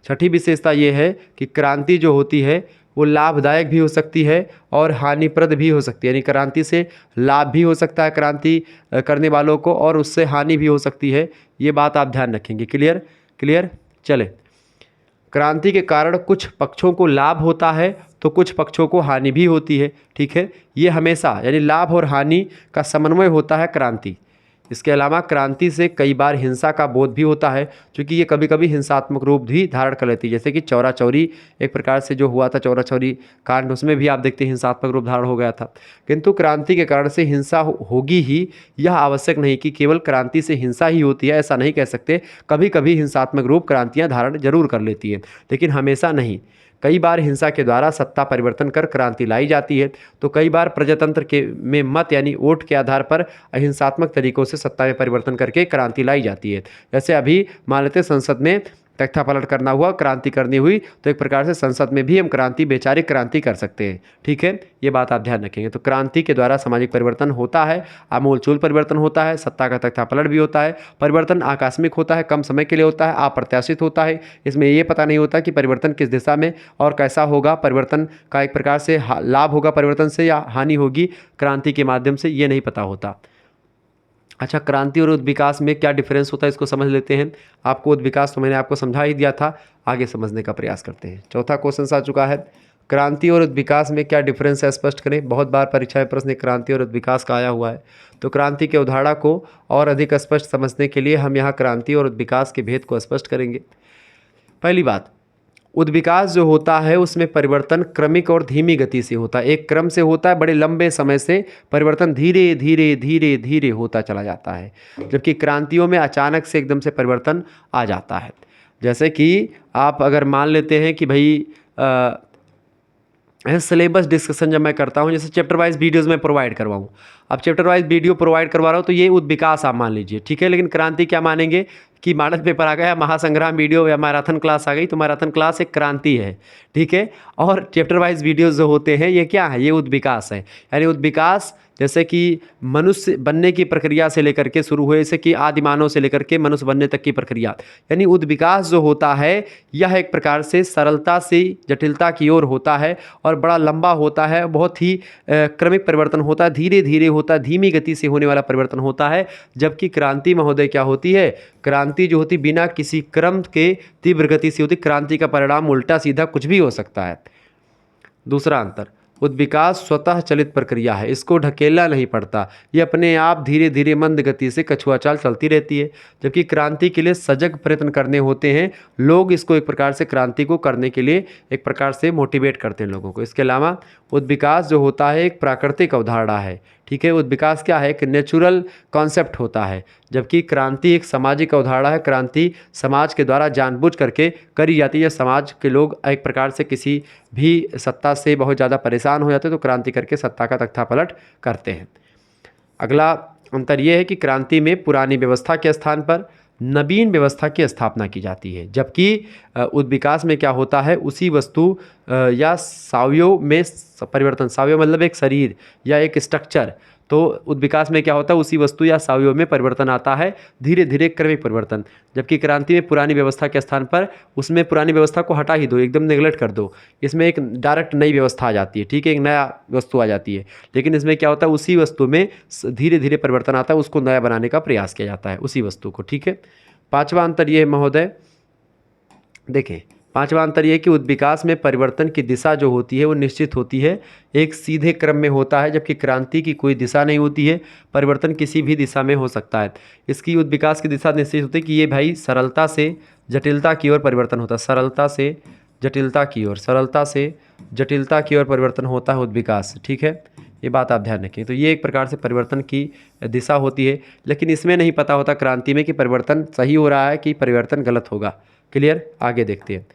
छठी विशेषता ये है कि क्रांति जो होती है वो लाभदायक भी हो सकती है और हानिप्रद भी हो सकती है, यानी क्रांति से लाभ भी हो सकता है क्रांति करने वालों को और उससे हानि भी हो सकती है। ये बात आप ध्यान रखेंगे। क्लियर क्लियर चले। क्रांति के कारण कुछ पक्षों को लाभ होता है तो कुछ पक्षों को हानि भी होती है, ठीक है। ये हमेशा यानी लाभ और हानि का समन्वय होता है क्रांति। इसके अलावा क्रांति से कई बार हिंसा का बोध भी होता है, क्योंकि ये कभी कभी हिंसात्मक रूप भी धारण कर लेती है। जैसे कि चौरा चौरी एक प्रकार से जो हुआ था, चौरा चौरी कांड, उसमें भी आप देखते हैं हिंसात्मक रूप धारण हो गया था। किंतु क्रांति के कारण से हिंसा होगी ही, यह आवश्यक नहीं कि केवल क्रांति से हिंसा ही होती है, ऐसा नहीं कह सकते। कभी कभी हिंसात्मक रूप क्रांतियाँ धारण जरूर कर लेती है, लेकिन हमेशा नहीं। कई बार हिंसा के द्वारा सत्ता परिवर्तन कर क्रांति लाई जाती है, तो कई बार प्रजातंत्र के में मत यानी वोट के आधार पर अहिंसात्मक तरीकों से सत्ता में परिवर्तन करके क्रांति लाई जाती है। जैसे अभी मान लेते संसद में तख्ता पलट करना हुआ, क्रांति करनी हुई, तो एक प्रकार से संसद में भी हम क्रांति, वैचारिक क्रांति कर सकते हैं, ठीक है। ये बात आप ध्यान रखेंगे। तो क्रांति के द्वारा सामाजिक परिवर्तन होता है, आमूलचूल परिवर्तन होता है, सत्ता का तख्ता पलट भी होता है। परिवर्तन आकस्मिक होता है, कम समय के लिए होता है, अप्रत्याशित होता है। इसमें ये पता नहीं होता कि परिवर्तन किस दिशा में और कैसा होगा, परिवर्तन का एक प्रकार से लाभ होगा परिवर्तन से या हानि होगी क्रांति के माध्यम से, ये नहीं पता होता। अच्छा, क्रांति और उद्विकास में क्या डिफरेंस होता है इसको समझ लेते हैं। आपको उद्विकास तो मैंने आपको समझा ही दिया था, आगे समझने का प्रयास करते हैं। चौथा क्वेश्चन आ चुका है, क्रांति और उद्विकास में क्या डिफरेंस है स्पष्ट करें। बहुत बार परीक्षा में प्रश्न क्रांति और उद्विकास का आया हुआ है, तो क्रांति के अवधारणा को और अधिक स्पष्ट समझने के लिए हम यहाँ क्रांति और उद्विकास के भेद को स्पष्ट करेंगे। पहली बात, उद्विकास जो होता है उसमें परिवर्तन क्रमिक और धीमी गति से होता है, एक क्रम से होता है, बड़े लंबे समय से परिवर्तन धीरे धीरे धीरे धीरे होता चला जाता है। जबकि क्रांतियों में अचानक से एकदम से परिवर्तन आ जाता है। जैसे कि आप अगर मान लेते हैं कि भाई सिलेबस डिस्कशन जब मैं करता हूँ, जैसे चैप्टर वाइज वीडियोज़ में प्रोवाइड करवाऊँ, अब चैप्टर वाइज वीडियो प्रोवाइड करवा रहा हूँ तो ये उद्विकास आप मान लीजिए, ठीक है। लेकिन क्रांति क्या मानेंगे कि मॉडल पेपर आ गया, महासंग्राम वीडियो या मैराथन क्लास आ गई, तो मैराथन क्लास एक क्रांति है, ठीक है। और चैप्टर वाइज वीडियोज़ जो होते हैं ये क्या है, ये उद्विकास है। यानी उद्विकास जैसे कि मनुष्य बनने की प्रक्रिया से लेकर के शुरू हुए, जैसे कि आदिमानव से लेकर के मनुष्य बनने तक की प्रक्रिया, यानी उद्विकास जो होता है यह एक प्रकार से सरलता से जटिलता की ओर होता है और बड़ा लंबा होता है, बहुत ही क्रमिक परिवर्तन होता है, धीरे धीरे होता है, धीमी गति से होने वाला परिवर्तन होता है। जबकि क्रांति महोदय क्या होती है, क्रांति जो होती बिना किसी क्रम के तीव्र गति से होती, क्रांति का परिणाम उल्टा सीधा कुछ भी हो सकता है। दूसरा अंतर, उद्विकास स्वतः चलित प्रक्रिया है, इसको ढकेलना नहीं पड़ता, ये अपने आप धीरे धीरे मंद गति से कछुआ चाल चलती रहती है। जबकि क्रांति के लिए सजग प्रयत्न करने होते हैं, लोग इसको एक प्रकार से क्रांति को करने के लिए एक प्रकार से मोटिवेट करते हैं लोगों को। इसके अलावा उद्विकास जो होता है एक प्राकृतिक अवधारणा है, ठीक है। उद्विकास क्या है, एक नेचुरल कॉन्सेप्ट होता है, जबकि क्रांति एक सामाजिक अवधारणा है। क्रांति समाज के द्वारा जानबूझ करके करी जाती है। समाज के लोग एक प्रकार से किसी भी सत्ता से बहुत ज़्यादा परेशान हो जाते हैं तो क्रांति करके सत्ता का तख्ता पलट करते हैं। अगला अंतर यह है कि क्रांति में पुरानी व्यवस्था के स्थान पर नवीन व्यवस्था की स्थापना की जाती है, जबकि उद्विकास में क्या होता है, उसी वस्तु या सावयव में परिवर्तन, सावयव मतलब एक शरीर या एक स्ट्रक्चर, तो उद्विकास में क्या होता है, उसी वस्तु या सावयव में परिवर्तन आता है, धीरे धीरे क्रमिक परिवर्तन। जबकि क्रांति में पुरानी व्यवस्था के स्थान पर उसमें पुरानी व्यवस्था को हटा ही दो, एकदम नेगलेक्ट कर दो, इसमें एक डायरेक्ट नई व्यवस्था आ जाती है, ठीक है, एक नया वस्तु आ जाती है। लेकिन इसमें क्या होता है, उसी वस्तु में धीरे धीरे परिवर्तन आता है, उसको नया बनाने का प्रयास किया जाता है उसी वस्तु को, ठीक है। पाँचवा अंतर ये है महोदय, देखें पांचवा अंतर यह कि उद्विकास में परिवर्तन की दिशा जो होती है वो निश्चित होती है, एक सीधे क्रम में होता है, जबकि क्रांति की कोई दिशा नहीं होती है, परिवर्तन किसी भी दिशा में हो सकता है। इसकी उद्विकास की दिशा निश्चित होती है कि ये भाई सरलता से जटिलता की ओर परिवर्तन होता है, सरलता से जटिलता की ओर, सरलता से जटिलता की ओर परिवर्तन होता है उद्विकास, ठीक है। ये बात आप ध्यान रखें। तो ये एक प्रकार से परिवर्तन की दिशा होती है, लेकिन इसमें नहीं पता होता क्रांति में कि परिवर्तन सही हो रहा है कि परिवर्तन गलत होगा। क्लियर? आगे देखते हैं।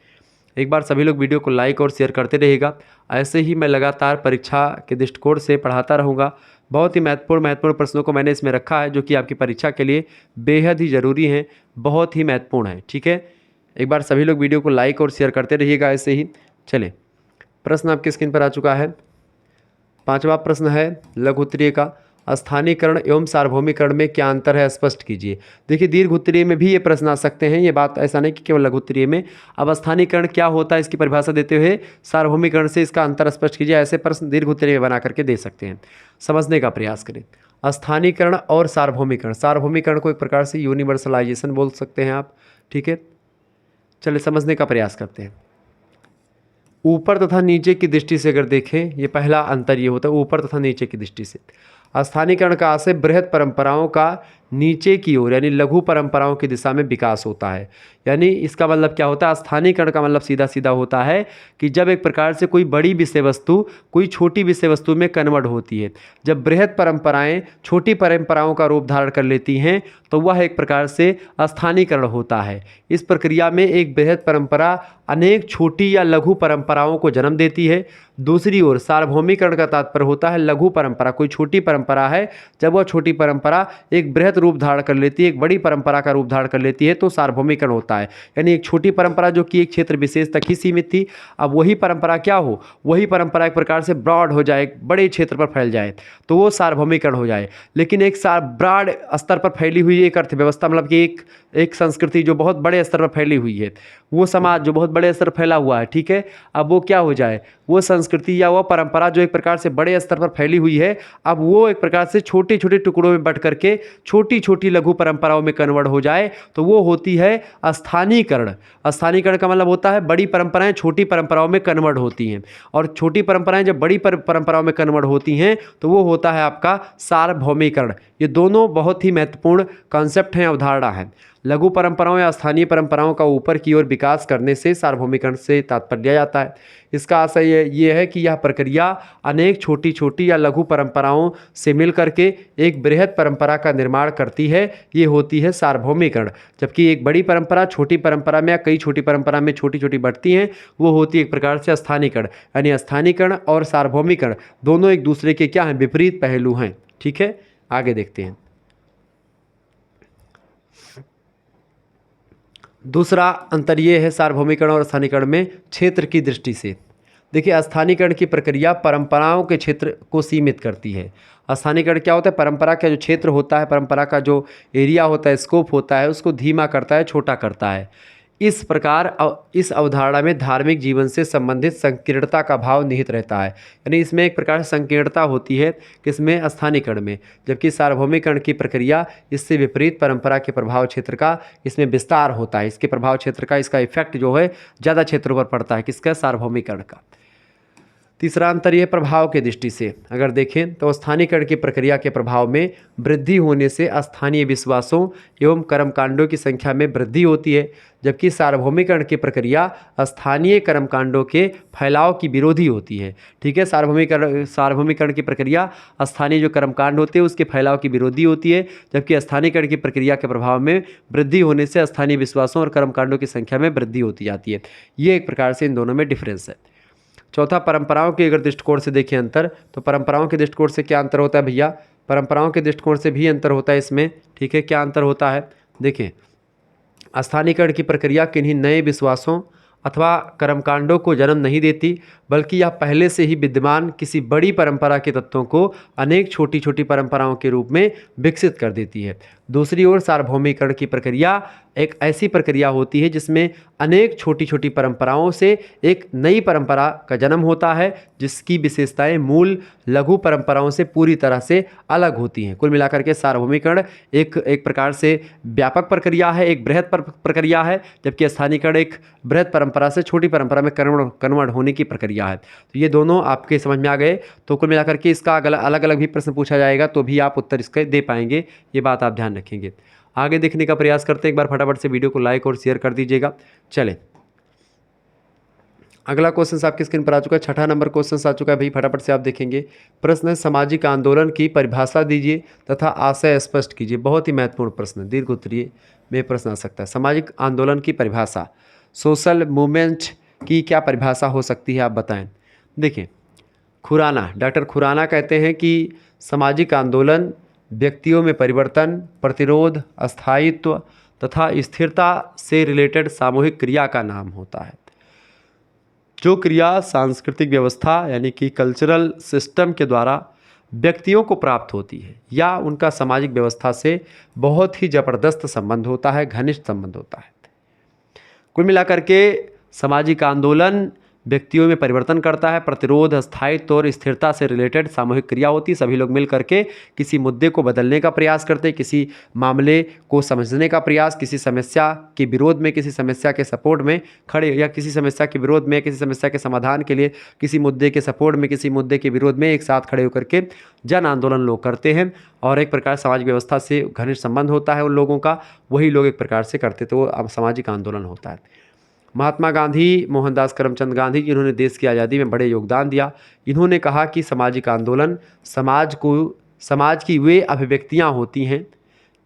एक बार सभी लोग वीडियो को लाइक और शेयर करते रहिएगा। ऐसे ही मैं लगातार परीक्षा के दृष्टिकोण से पढ़ाता रहूँगा। बहुत ही महत्वपूर्ण प्रश्नों को मैंने इसमें रखा है जो कि आपकी परीक्षा के लिए बेहद ही ज़रूरी हैं, बहुत ही महत्वपूर्ण है। ठीक है, एक बार सभी लोग वीडियो को लाइक और शेयर करते रहिएगा ऐसे ही। चलें, प्रश्न आपकी स्क्रीन पर आ चुका है। 5वां प्रश्न है लघु उत्तरीय का, स्थानीयकरण एवं सार्वभौमिकरण में क्या अंतर है स्पष्ट कीजिए। देखिए, दीर्घ उत्तरीय में भी ये प्रश्न आ सकते हैं, ये बात ऐसा नहीं कि केवल लघु उत्तरीय में। अब स्थानीयकरण क्या होता है इसकी परिभाषा देते हुए सार्वभौमिकरण से इसका अंतर स्पष्ट कीजिए, ऐसे प्रश्न दीर्घ उत्तरीय में बना करके दे सकते हैं। समझने का प्रयास करें। स्थानीयकरण और सार्वभौमिकरण, सार्वभौमिकरण को एक प्रकार से यूनिवर्सलाइजेशन बोल सकते हैं आप। ठीक है, चलिए समझने का प्रयास करते हैं। ऊपर तथा नीचे की दृष्टि से अगर देखें, ये पहला अंतर ये होता है ऊपर तथा नीचे की दृष्टि से। स्थानीयकरण का आशय बृहत परंपराओं का नीचे की ओर यानी लघु परंपराओं की दिशा में विकास होता है। यानी इसका मतलब क्या होता है, स्थानीयकरण का मतलब सीधा सीधा होता है कि जब एक प्रकार से कोई बड़ी विषय वस्तु कोई छोटी विषय वस्तु में कन्वर्ट होती है, जब बृहत परंपराएं छोटी परंपराओं का रूप धारण कर लेती हैं तो वह एक प्रकार से स्थानीयकरण होता है। इस प्रक्रिया में एक बृहत परंपरा अनेक छोटी या लघु परंपराओं को जन्म देती है। दूसरी ओर सार्वभौमिकरण का तात्पर्य होता है लघु परंपरा, कोई छोटी परंपरा है, जब वह छोटी परंपरा एक बृहत रूप धारण कर लेती है, एक बड़ी परंपरा का रूप धारण कर लेती है तो सार्वभौमिकरण होता है। यानी एक छोटी परंपरा जो कि एक क्षेत्र विशेष तक ही सीमित थी, अब वही परंपरा क्या हो, वही परंपरा एक प्रकार से ब्रॉड हो जाए, बड़े क्षेत्र पर फैल जाए तो वो सार्वभौमिकरण हो जाए। लेकिन एक ब्रॉड स्तर पर फैली हुई एक अर्थव्यवस्था, मतलब कि एक संस्कृति जो बहुत बड़े स्तर पर फैली हुई है, वो समाज जो बहुत बड़े स्तर पर फैला हुआ है, ठीक है, अब वो क्या हो जाए, वो संस्कृति या वो परंपरा जो एक प्रकार से बड़े स्तर पर फैली हुई है, अब वो एक प्रकार से छोटे छोटे टुकड़ों में बंट करके छोटी छोटी लघु परंपराओं में कन्वर्ट हो जाए तो वो होती है स्थानीयकरण। स्थानीयकरण का मतलब होता है बड़ी परंपराएं छोटी परंपराओं में कन्वर्ट होती हैं, और छोटी परंपराएं जब बड़ी परंपराओं में कन्वर्ट होती हैं तो वो होता है आपका सार्वभौमिकरण। ये दोनों बहुत ही महत्वपूर्ण कॉन्सेप्ट हैं, अवधारणा है। लघु परंपराओं या स्थानीय परंपराओं का ऊपर की ओर विकास करने से सार्वभौमिकरण से तात्पर्य लिया जाता है। इसका आशय ये है कि यह प्रक्रिया अनेक छोटी छोटी या लघु परंपराओं से मिल करके एक बृहद परंपरा का निर्माण करती है, ये होती है सार्वभौमिकरण। जबकि एक बड़ी परंपरा छोटी परंपरा में या कई छोटी परंपरा में छोटी छोटी बढ़ती हैं, वो होती है एक प्रकार से स्थानीयकरण। यानी स्थानीयकरण और सार्वभौमिकरण दोनों एक दूसरे के क्या हैं, विपरीत पहलू हैं। ठीक है, आगे देखते हैं। दूसरा अंतर ये है सार्वभौमिकरण और स्थानीयकरण में क्षेत्र की दृष्टि से। देखिए, स्थानीयकरण की प्रक्रिया परंपराओं के क्षेत्र को सीमित करती है। स्थानीयकरण क्या होता है, परंपरा का जो क्षेत्र होता है, परंपरा का जो एरिया होता है, स्कोप होता है, उसको धीमा करता है, छोटा करता है। इस प्रकार इस अवधारणा में धार्मिक जीवन से संबंधित संकीर्णता का भाव निहित रहता है। यानी इसमें एक प्रकार से संकीर्णता होती है किसमें, स्थानीयकरण में। जबकि सार्वभौमिकरण की प्रक्रिया इससे विपरीत परंपरा के प्रभाव क्षेत्र का इसमें विस्तार होता है। इसके प्रभाव क्षेत्र का, इसका इफेक्ट जो है ज़्यादा क्षेत्रों पर पड़ता है, किसका, सार्वभौमिकरण का। तीसरा अंतर यह प्रभाव की दृष्टि से अगर देखें तो स्थानीयकरण की प्रक्रिया के प्रभाव में वृद्धि होने से स्थानीय विश्वासों एवं कर्मकांडों की संख्या में वृद्धि होती है, जबकि सार्वभौमिकरण की प्रक्रिया स्थानीय कर्मकांडों के फैलाव की विरोधी होती है। ठीक है, सार्वभौमिकरण की प्रक्रिया स्थानीय जो कर्मकांड होते हैं उसके फैलाव की विरोधी होती है, जबकि स्थानीयकरण की प्रक्रिया के प्रभाव में वृद्धि होने से स्थानीय विश्वासों और कर्मकांडों की संख्या में वृद्धि होती जाती है। ये एक प्रकार से इन दोनों में डिफरेंस है। चौथा, परंपराओं के अगर दृष्टिकोण से देखें अंतर, तो परंपराओं के दृष्टिकोण से क्या अंतर होता है भैया, परंपराओं के दृष्टिकोण से भी अंतर होता है इसमें। ठीक है, क्या अंतर होता है, देखें, स्थानीयकरण की प्रक्रिया किन्हीं नए विश्वासों अथवा कर्मकांडों को जन्म नहीं देती, बल्कि यह पहले से ही विद्यमान किसी बड़ी परंपरा के तत्वों को अनेक छोटी छोटी परंपराओं के रूप में विकसित कर देती है। दूसरी ओर सार्वभौमिकरण की प्रक्रिया एक ऐसी प्रक्रिया होती है जिसमें अनेक छोटी छोटी परंपराओं से एक नई परंपरा का जन्म होता है, जिसकी विशेषताएं मूल लघु परंपराओं से पूरी तरह से अलग होती हैं। कुल मिलाकर के सार्वभौमिकरण एक प्रकार से व्यापक प्रक्रिया है, एक बृहद प्रक्रिया है, जबकि स्थानीयकरण एक बृहद परंपरा से छोटी परंपरा में कन्वर्ट होने की प्रक्रिया है। तो ये दोनों आपके समझ में आ गए। तो कुल मिलाकर के इसका अलग अलग भी प्रश्न पूछा जाएगा तो भी आप उत्तर इसके दे पाएंगे, ये बात आप ध्यान रखेंगे। आगे देखने का प्रयास करते हैं, एक बार फटाफट से वीडियो को लाइक और शेयर कर दीजिएगा। चलें अगला क्वेश्चन आपकी स्क्रीन पर आ चुका है, 6ठा नंबर क्वेश्चन आ चुका है भाई, फटाफट से आप देखेंगे। प्रश्न है, सामाजिक आंदोलन की परिभाषा दीजिए तथा आशय स्पष्ट कीजिए। बहुत ही महत्वपूर्ण प्रश्न है, दीर्घ उत्तरीय में प्रश्न आ सकता है। सामाजिक आंदोलन की परिभाषा, सोशल मूवमेंट की क्या परिभाषा हो सकती है, आप बताएं। देखिए, खुराना, डॉक्टर खुराना कहते हैं कि सामाजिक आंदोलन व्यक्तियों में परिवर्तन, प्रतिरोध, अस्थायित्व तथा स्थिरता से रिलेटेड सामूहिक क्रिया का नाम होता है। जो क्रिया सांस्कृतिक व्यवस्था यानी कि कल्चरल सिस्टम के द्वारा व्यक्तियों को प्राप्त होती है या उनका सामाजिक व्यवस्था से बहुत ही ज़बरदस्त संबंध होता है, घनिष्ठ संबंध होता है। कुल मिलाकर के सामाजिक आंदोलन व्यक्तियों में परिवर्तन करता है, प्रतिरोध, स्थायित्व और स्थिरता से रिलेटेड सामूहिक क्रिया होती है। सभी लोग मिल करके किसी मुद्दे को बदलने का प्रयास करते हैं, किसी मामले को समझने का प्रयास, किसी समस्या के विरोध में, किसी समस्या के सपोर्ट में खड़े, या किसी समस्या के विरोध में, किसी समस्या के समाधान के लिए, किसी मुद्दे के सपोर्ट में, किसी मुद्दे के विरोध में एक साथ खड़े होकर के जन आंदोलन लोग करते हैं। और एक प्रकार सामाजिक व्यवस्था से घनिष्ठ संबंध होता है उन लोगों का, वही लोग एक प्रकार से करते, तो वो अब सामाजिक आंदोलन होता है। महात्मा गांधी, मोहनदास करमचंद गांधी, जिन्होंने देश की आज़ादी में बड़े योगदान दिया, इन्होंने कहा कि सामाजिक आंदोलन समाज की वे अभिव्यक्तियां होती हैं।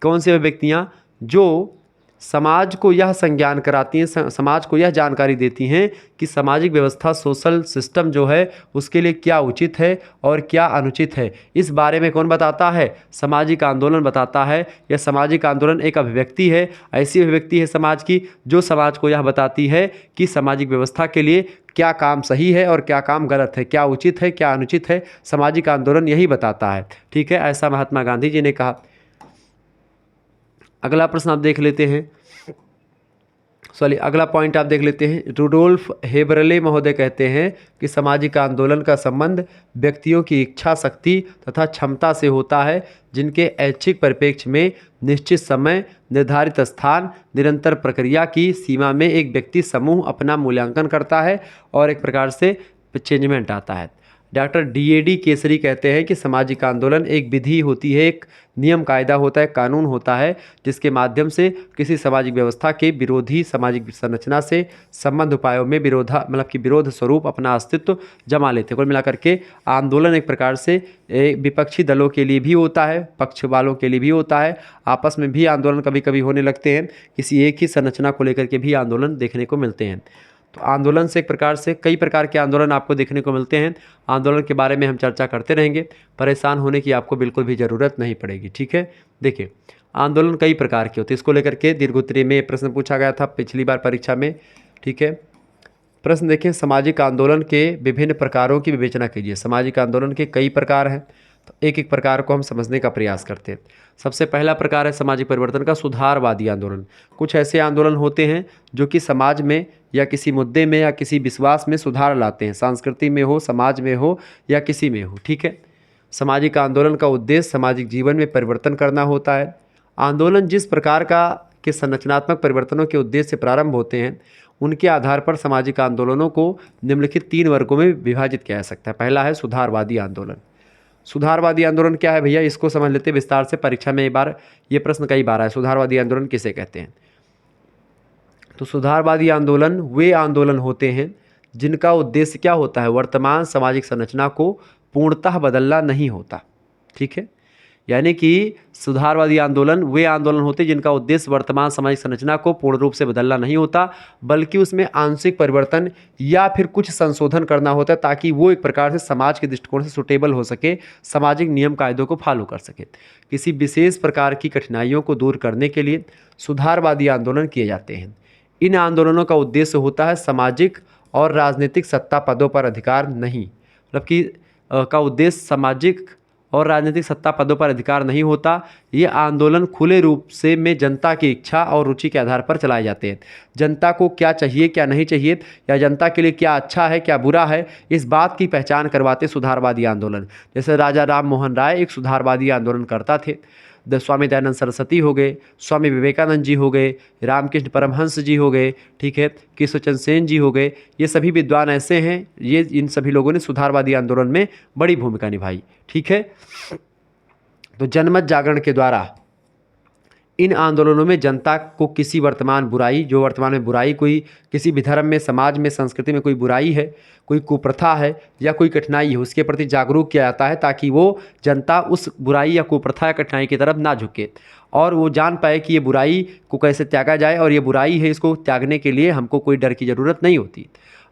कौन सी अभिव्यक्तियां? जो समाज को यह संज्ञान कराती हैं, समाज को यह जानकारी देती हैं कि सामाजिक व्यवस्था, सोशल सिस्टम जो है उसके लिए क्या उचित है और क्या अनुचित है। इस बारे में कौन बताता है? सामाजिक आंदोलन बताता है। यह सामाजिक आंदोलन एक अभिव्यक्ति है, ऐसी अभिव्यक्ति है समाज की जो समाज को यह बताती है कि सामाजिक व्यवस्था के लिए क्या काम सही है और क्या काम गलत है, क्या उचित है, क्या अनुचित है। सामाजिक आंदोलन यही बताता है, ठीक है, ऐसा महात्मा गांधी जी ने कहा। अगला प्रश्न आप देख लेते हैं, अगला पॉइंट आप देख लेते हैं। रुडोल्फ हेबरले महोदय कहते हैं कि सामाजिक आंदोलन का संबंध व्यक्तियों की इच्छा शक्ति तथा क्षमता से होता है, जिनके ऐच्छिक परिप्रेक्ष्य में निश्चित समय, निर्धारित स्थान, निरंतर प्रक्रिया की सीमा में एक व्यक्ति समूह अपना मूल्यांकन करता है और एक प्रकार से चेंजमेंट आता है। डॉक्टर डीएडी केसरी कहते हैं कि सामाजिक आंदोलन एक विधि होती है, एक नियम कायदा होता है, कानून होता है, जिसके माध्यम से किसी सामाजिक व्यवस्था के विरोधी सामाजिक संरचना से संबंध उपायों में विरोध स्वरूप अपना अस्तित्व जमा लेते हैं। कुल मिलाकर के आंदोलन एक प्रकार से विपक्षी दलों के लिए भी होता है, पक्ष वालों के लिए भी होता है, आपस में भी आंदोलन कभी कभी होने लगते हैं, किसी एक ही संरचना को लेकर के भी आंदोलन देखने को मिलते हैं। तो आंदोलन से एक प्रकार से कई प्रकार के आंदोलन आपको देखने को मिलते हैं। आंदोलन के बारे में हम चर्चा करते रहेंगे, परेशान होने की आपको बिल्कुल भी ज़रूरत नहीं पड़ेगी, ठीक है। देखिए, आंदोलन कई प्रकार के होते हैं, इसको लेकर के दीर्घ उत्तरीय में प्रश्न पूछा गया था पिछली बार परीक्षा में, ठीक है। प्रश्न देखें, सामाजिक आंदोलन के विभिन्न प्रकारों की विवेचना कीजिए। सामाजिक आंदोलन के कई प्रकार हैं, तो एक एक प्रकार को हम समझने का प्रयास करते हैं। सबसे पहला प्रकार है सामाजिक परिवर्तन का सुधारवादी आंदोलन। कुछ ऐसे आंदोलन होते हैं जो कि समाज में या किसी मुद्दे में या किसी विश्वास में सुधार लाते हैं, संस्कृति में हो, समाज में हो या किसी में हो, ठीक है। सामाजिक आंदोलन का उद्देश्य सामाजिक जीवन में परिवर्तन करना होता है। आंदोलन जिस प्रकार के संरचनात्मक परिवर्तनों के उद्देश्य से प्रारंभ होते हैं, उनके आधार पर सामाजिक आंदोलनों को निम्नलिखित 3 वर्गों में विभाजित किया जा सकता है। पहला है सुधारवादी आंदोलन। सुधारवादी आंदोलन क्या है भैया, इसको समझ लेते हैं विस्तार से। परीक्षा में ये प्रश्न कई बार आया, सुधारवादी आंदोलन किसे कहते हैं। तो सुधारवादी आंदोलन वे आंदोलन होते हैं जिनका उद्देश्य क्या होता है, वर्तमान सामाजिक संरचना को पूर्णतः बदलना नहीं होता, ठीक है। यानी कि सुधारवादी आंदोलन वे आंदोलन होते हैं जिनका उद्देश्य वर्तमान सामाजिक संरचना को पूर्ण रूप से बदलना नहीं होता, बल्कि उसमें आंशिक परिवर्तन या फिर कुछ संशोधन करना होता है, ताकि वो एक प्रकार से समाज के दृष्टिकोण से सुटेबल हो सके, सामाजिक नियम कायदों को फॉलो कर सके। किसी विशेष प्रकार की कठिनाइयों को दूर करने के लिए सुधारवादी आंदोलन किए जाते हैं। इन आंदोलनों का उद्देश्य होता है सामाजिक और राजनीतिक सत्ता पदों पर अधिकार नहीं, मतलब कि का उद्देश्य सामाजिक और राजनीतिक सत्ता पदों पर अधिकार नहीं होता। ये आंदोलन खुले रूप से में जनता की इच्छा और रुचि के आधार पर चलाए जाते हैं। जनता को क्या चाहिए, क्या नहीं चाहिए, या जनता के लिए क्या अच्छा है, क्या बुरा है, इस बात की पहचान करवाते सुधारवादी आंदोलन। जैसे राजा राम मोहन राय एक सुधारवादी आंदोलन करता थे, स्वामी दयानंद सरस्वती हो गए, स्वामी विवेकानंद जी हो गए, रामकृष्ण परमहंस जी हो गए, ठीक है, केशवचंद्र सेन जी हो गए। ये सभी विद्वान ऐसे हैं, इन सभी लोगों ने सुधारवादी आंदोलन में बड़ी भूमिका निभाई, ठीक है। तो जनमत जागरण के द्वारा इन आंदोलनों में जनता को किसी वर्तमान बुराई, जो वर्तमान में बुराई कोई किसी भी धर्म में, समाज में, संस्कृति में कोई बुराई है, कोई कुप्रथा है या कोई कठिनाई है, उसके प्रति जागरूक किया जाता है ताकि वो जनता उस बुराई या कुप्रथा या कठिनाई की तरफ ना झुके और वो जान पाए कि ये बुराई को कैसे त्यागा जाए और ये बुराई है, इसको त्यागने के लिए हमको कोई डर की ज़रूरत नहीं होती।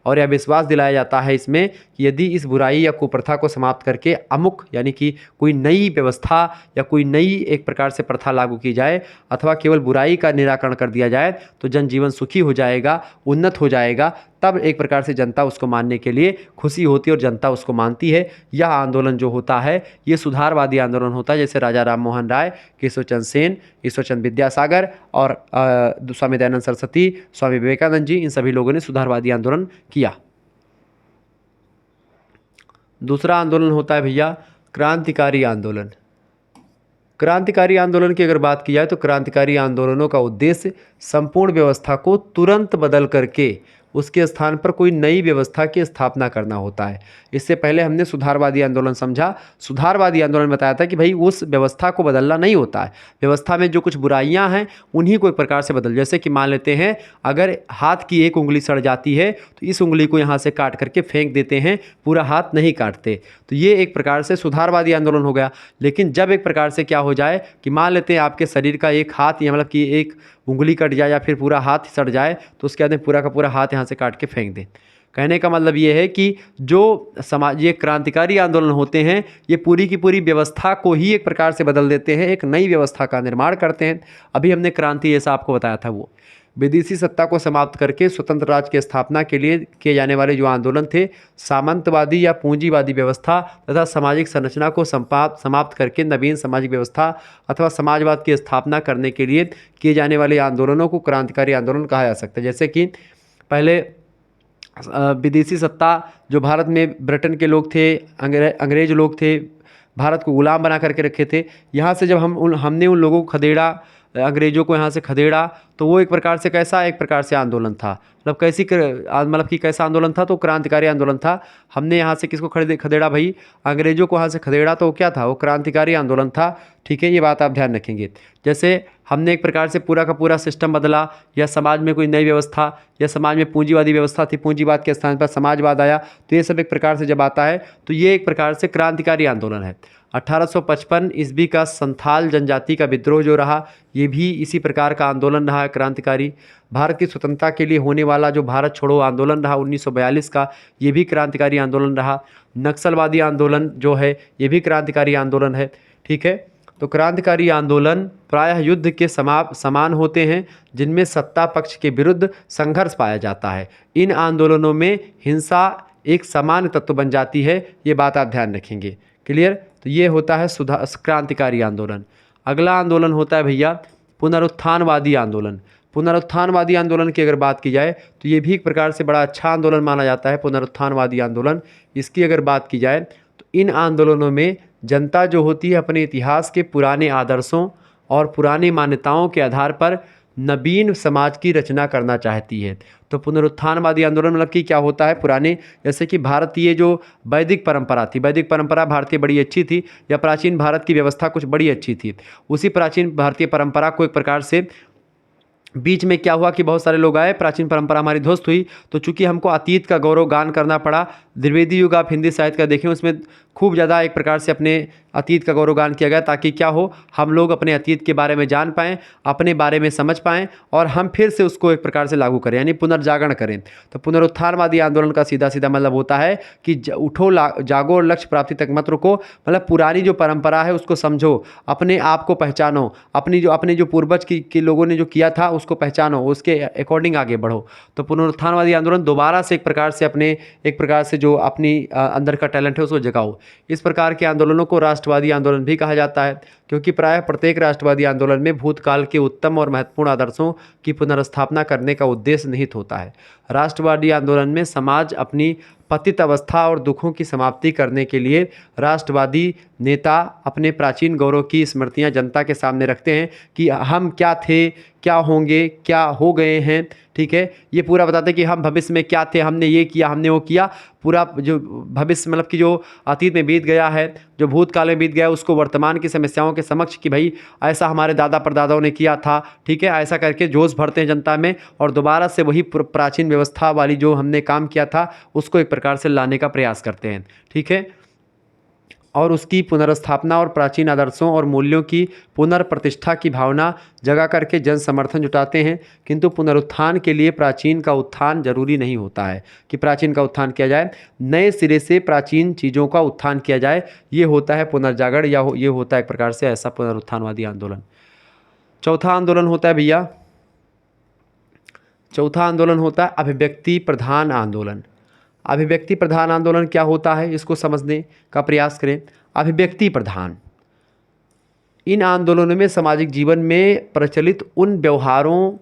और यह विश्वास दिलाया जाता है इसमें कि यदि इस बुराई या कुप्रथा को समाप्त करके अमुक यानी कि कोई नई व्यवस्था या कोई नई एक प्रकार से प्रथा लागू की जाए अथवा केवल बुराई का निराकरण कर दिया जाए तो जनजीवन सुखी हो जाएगा, उन्नत हो जाएगा। तब एक प्रकार से जनता उसको मानने के लिए खुशी होती है और जनता उसको मानती है। यह आंदोलन जो होता है ये सुधारवादी आंदोलन होता है, जैसे राजा राम मोहन राय, केशव चंद्र सेन, ईश्वर चंद्र विद्यासागर और स्वामी दयानंद सरस्वती, स्वामी विवेकानंद जी, इन सभी लोगों ने सुधारवादी आंदोलन किया। दूसरा आंदोलन होता है भैया क्रांतिकारी आंदोलन। क्रांतिकारी आंदोलन की अगर बात की जाए तो क्रांतिकारी आंदोलनों का उद्देश्य संपूर्ण व्यवस्था को तुरंत बदल करके उसके स्थान पर कोई नई व्यवस्था की स्थापना करना होता है। इससे पहले हमने सुधारवादी आंदोलन समझा। सुधारवादी आंदोलन बताया था कि भाई उस व्यवस्था को बदलना नहीं होता है, व्यवस्था में जो कुछ बुराइयां हैं उन्हीं को एक प्रकार से बदल, जैसे कि मान लेते हैं अगर हाथ की एक उंगली सड़ जाती है तो इस उंगली को यहाँ से काट करके फेंक देते हैं, पूरा हाथ नहीं काटते। तो ये एक प्रकार से सुधारवादी आंदोलन हो गया। लेकिन जब एक प्रकार से क्या हो जाए कि मान लेते हैं आपके शरीर का एक हाथ या मतलब कि एक उंगली कट जाए या फिर पूरा हाथ सड़ जाए तो उसके बाद में पूरा का पूरा हाथ यहाँ से काट के फेंक दें। कहने का मतलब ये है कि जो समाज ये क्रांतिकारी आंदोलन होते हैं ये पूरी की पूरी व्यवस्था को ही एक प्रकार से बदल देते हैं, एक नई व्यवस्था का निर्माण करते हैं। अभी हमने क्रांति जैसा आपको बताया था, वो विदेशी सत्ता को समाप्त करके स्वतंत्र राज्य की स्थापना के लिए किए जाने वाले जो आंदोलन थे, सामंतवादी या पूंजीवादी व्यवस्था तथा सामाजिक संरचना को समाप्त करके नवीन सामाजिक व्यवस्था अथवा समाजवाद की स्थापना करने के लिए किए जाने वाले आंदोलनों को क्रांतिकारी आंदोलन कहा जा सकता है। जैसे कि पहले विदेशी सत्ता जो भारत में ब्रिटेन के लोग थे, अंग्रेज लोग थे, भारत को गुलाम बना करके रखे थे। यहाँ से जब हमने उन लोगों को खदेड़ा, अंग्रेज़ों को यहाँ से खदेड़ा, तो वो एक प्रकार से कैसा एक प्रकार से आंदोलन था, मतलब कैसा आंदोलन था, तो क्रांतिकारी आंदोलन था। हमने यहाँ से किसको खदेड़ा भाई, अंग्रेज़ों को यहाँ से खदेड़ा, तो वो क्या था, वो क्रांतिकारी आंदोलन था। ठीक है, ये बात आप ध्यान रखेंगे। जैसे हमने एक प्रकार से पूरा का पूरा सिस्टम बदला या समाज में कोई नई व्यवस्था या समाज में पूंजीवादी व्यवस्था थी, पूंजीवाद के स्थान पर समाजवाद आया, तो ये सब एक प्रकार से जब आता है तो ये एक प्रकार से क्रांतिकारी आंदोलन है। 1855 ईस्वी का संथाल जनजाति का विद्रोह जो रहा, ये भी इसी प्रकार का आंदोलन रहा है क्रांतिकारी। भारत की स्वतंत्रता के लिए होने वाला जो भारत छोड़ो आंदोलन रहा 1942 का, ये भी क्रांतिकारी आंदोलन रहा। नक्सलवादी आंदोलन जो है ये भी क्रांतिकारी आंदोलन है। ठीक है, तो क्रांतिकारी आंदोलन प्रायः युद्ध के समान होते हैं जिनमें सत्ता पक्ष के विरुद्ध संघर्ष पाया जाता है। इन आंदोलनों में हिंसा एक सामान्य तत्व बन जाती है, ये बात आप ध्यान रखेंगे। क्लियर, तो ये होता है क्रांतिकारी आंदोलन। अगला आंदोलन होता है भैया पुनरुत्थानवादी आंदोलन। पुनरुत्थानवादी आंदोलन की अगर बात की जाए तो ये भी एक प्रकार से बड़ा अच्छा आंदोलन माना जाता है, पुनरुत्थानवादी आंदोलन। इसकी अगर बात की जाए तो इन आंदोलनों में जनता जो होती है अपने इतिहास के पुराने आदर्शों और पुरानी मान्यताओं के आधार पर नवीन समाज की रचना करना चाहती है। तो पुनरुत्थानवादी आंदोलन मतलब कि क्या होता है, पुराने जैसे कि भारतीय जो वैदिक परंपरा थी, वैदिक परंपरा भारतीय बड़ी अच्छी थी, या प्राचीन भारत की व्यवस्था कुछ बड़ी अच्छी थी, उसी प्राचीन भारतीय परंपरा को एक प्रकार से बीच में क्या हुआ कि बहुत सारे लोग आए, प्राचीन परंपरा हमारी ध्वस्त हुई, तो चूंकि हमको अतीत का गौरव गान करना पड़ा। द्विवेदी युग आप हिंदी साहित्य का देखें, उसमें खूब ज़्यादा एक प्रकार से अपने अतीत का गौरव गान किया गया, ताकि क्या हो, हम लोग अपने अतीत के बारे में जान पाएँ, अपने बारे में समझ पाएँ और हम फिर से उसको एक प्रकार से लागू करें, यानी पुनर्जागरण करें। तो पुनरुत्थानवादी आंदोलन का सीधा सीधा मतलब होता है कि उठो जागो और लक्ष्य प्राप्ति तक मत रुको, मतलब पुरानी जो परंपरा है उसको समझो, अपने आप को पहचानो, अपने जो पूर्वज के लोगों ने जो किया था उसको पहचानो, उसके अकॉर्डिंग आगे बढ़ो। तो पुनरुत्थानवादी आंदोलन दोबारा से एक प्रकार से जो अपनी अंदर का टैलेंट है उसको जगाओ। इस प्रकार के आंदोलनों को राष्ट्रवादी आंदोलन भी कहा जाता है, क्योंकि प्रायः प्रत्येक राष्ट्रवादी आंदोलन में भूतकाल के उत्तम और महत्वपूर्ण आदर्शों की पुनर्स्थापना करने का उद्देश्य निहित होता है। राष्ट्रवादी आंदोलन में समाज अपनी पतित अवस्था और दुखों की समाप्ति करने के लिए राष्ट्रवादी नेता अपने प्राचीन गौरव की स्मृतियां जनता के सामने रखते हैं कि हम क्या थे, क्या होंगे, क्या हो गए हैं, ठीक है। ये पूरा बताते हैं कि हम भविष्य में क्या थे, हमने ये किया, हमने वो किया। पूरा जो भविष्य मतलब कि जो अतीत में बीत गया है, जो भूतकाल में बीत गया है, उसको वर्तमान की समस्याओं के समक्ष कि भाई ऐसा हमारे दादा परदादाओं ने किया था, ठीक है, ऐसा करके जोश भरते हैं जनता में और दोबारा से वही प्राचीन व्यवस्था वाली जो हमने काम किया था उसको एक प्रकार से लाने का प्रयास करते हैं, ठीक है। और उसकी पुनर्स्थापना और प्राचीन आदर्शों और मूल्यों की पुनर्प्रतिष्ठा की भावना जगा करके जन समर्थन जुटाते हैं। किंतु पुनरुत्थान के लिए प्राचीन का उत्थान जरूरी नहीं होता है कि प्राचीन का उत्थान किया जाए, नए सिरे से प्राचीन चीज़ों का उत्थान किया जाए। ये होता है पुनर्जागरण या ये होता है एक प्रकार से ऐसा पुनरुत्थानवादी आंदोलन। चौथा आंदोलन होता है भैया, चौथा आंदोलन होता है अभिव्यक्ति प्रधान आंदोलन। अभिव्यक्ति प्रधान आंदोलन क्या होता है इसको समझने का प्रयास करें। अभिव्यक्ति प्रधान, इन आंदोलनों में सामाजिक जीवन में प्रचलित उन व्यवहारों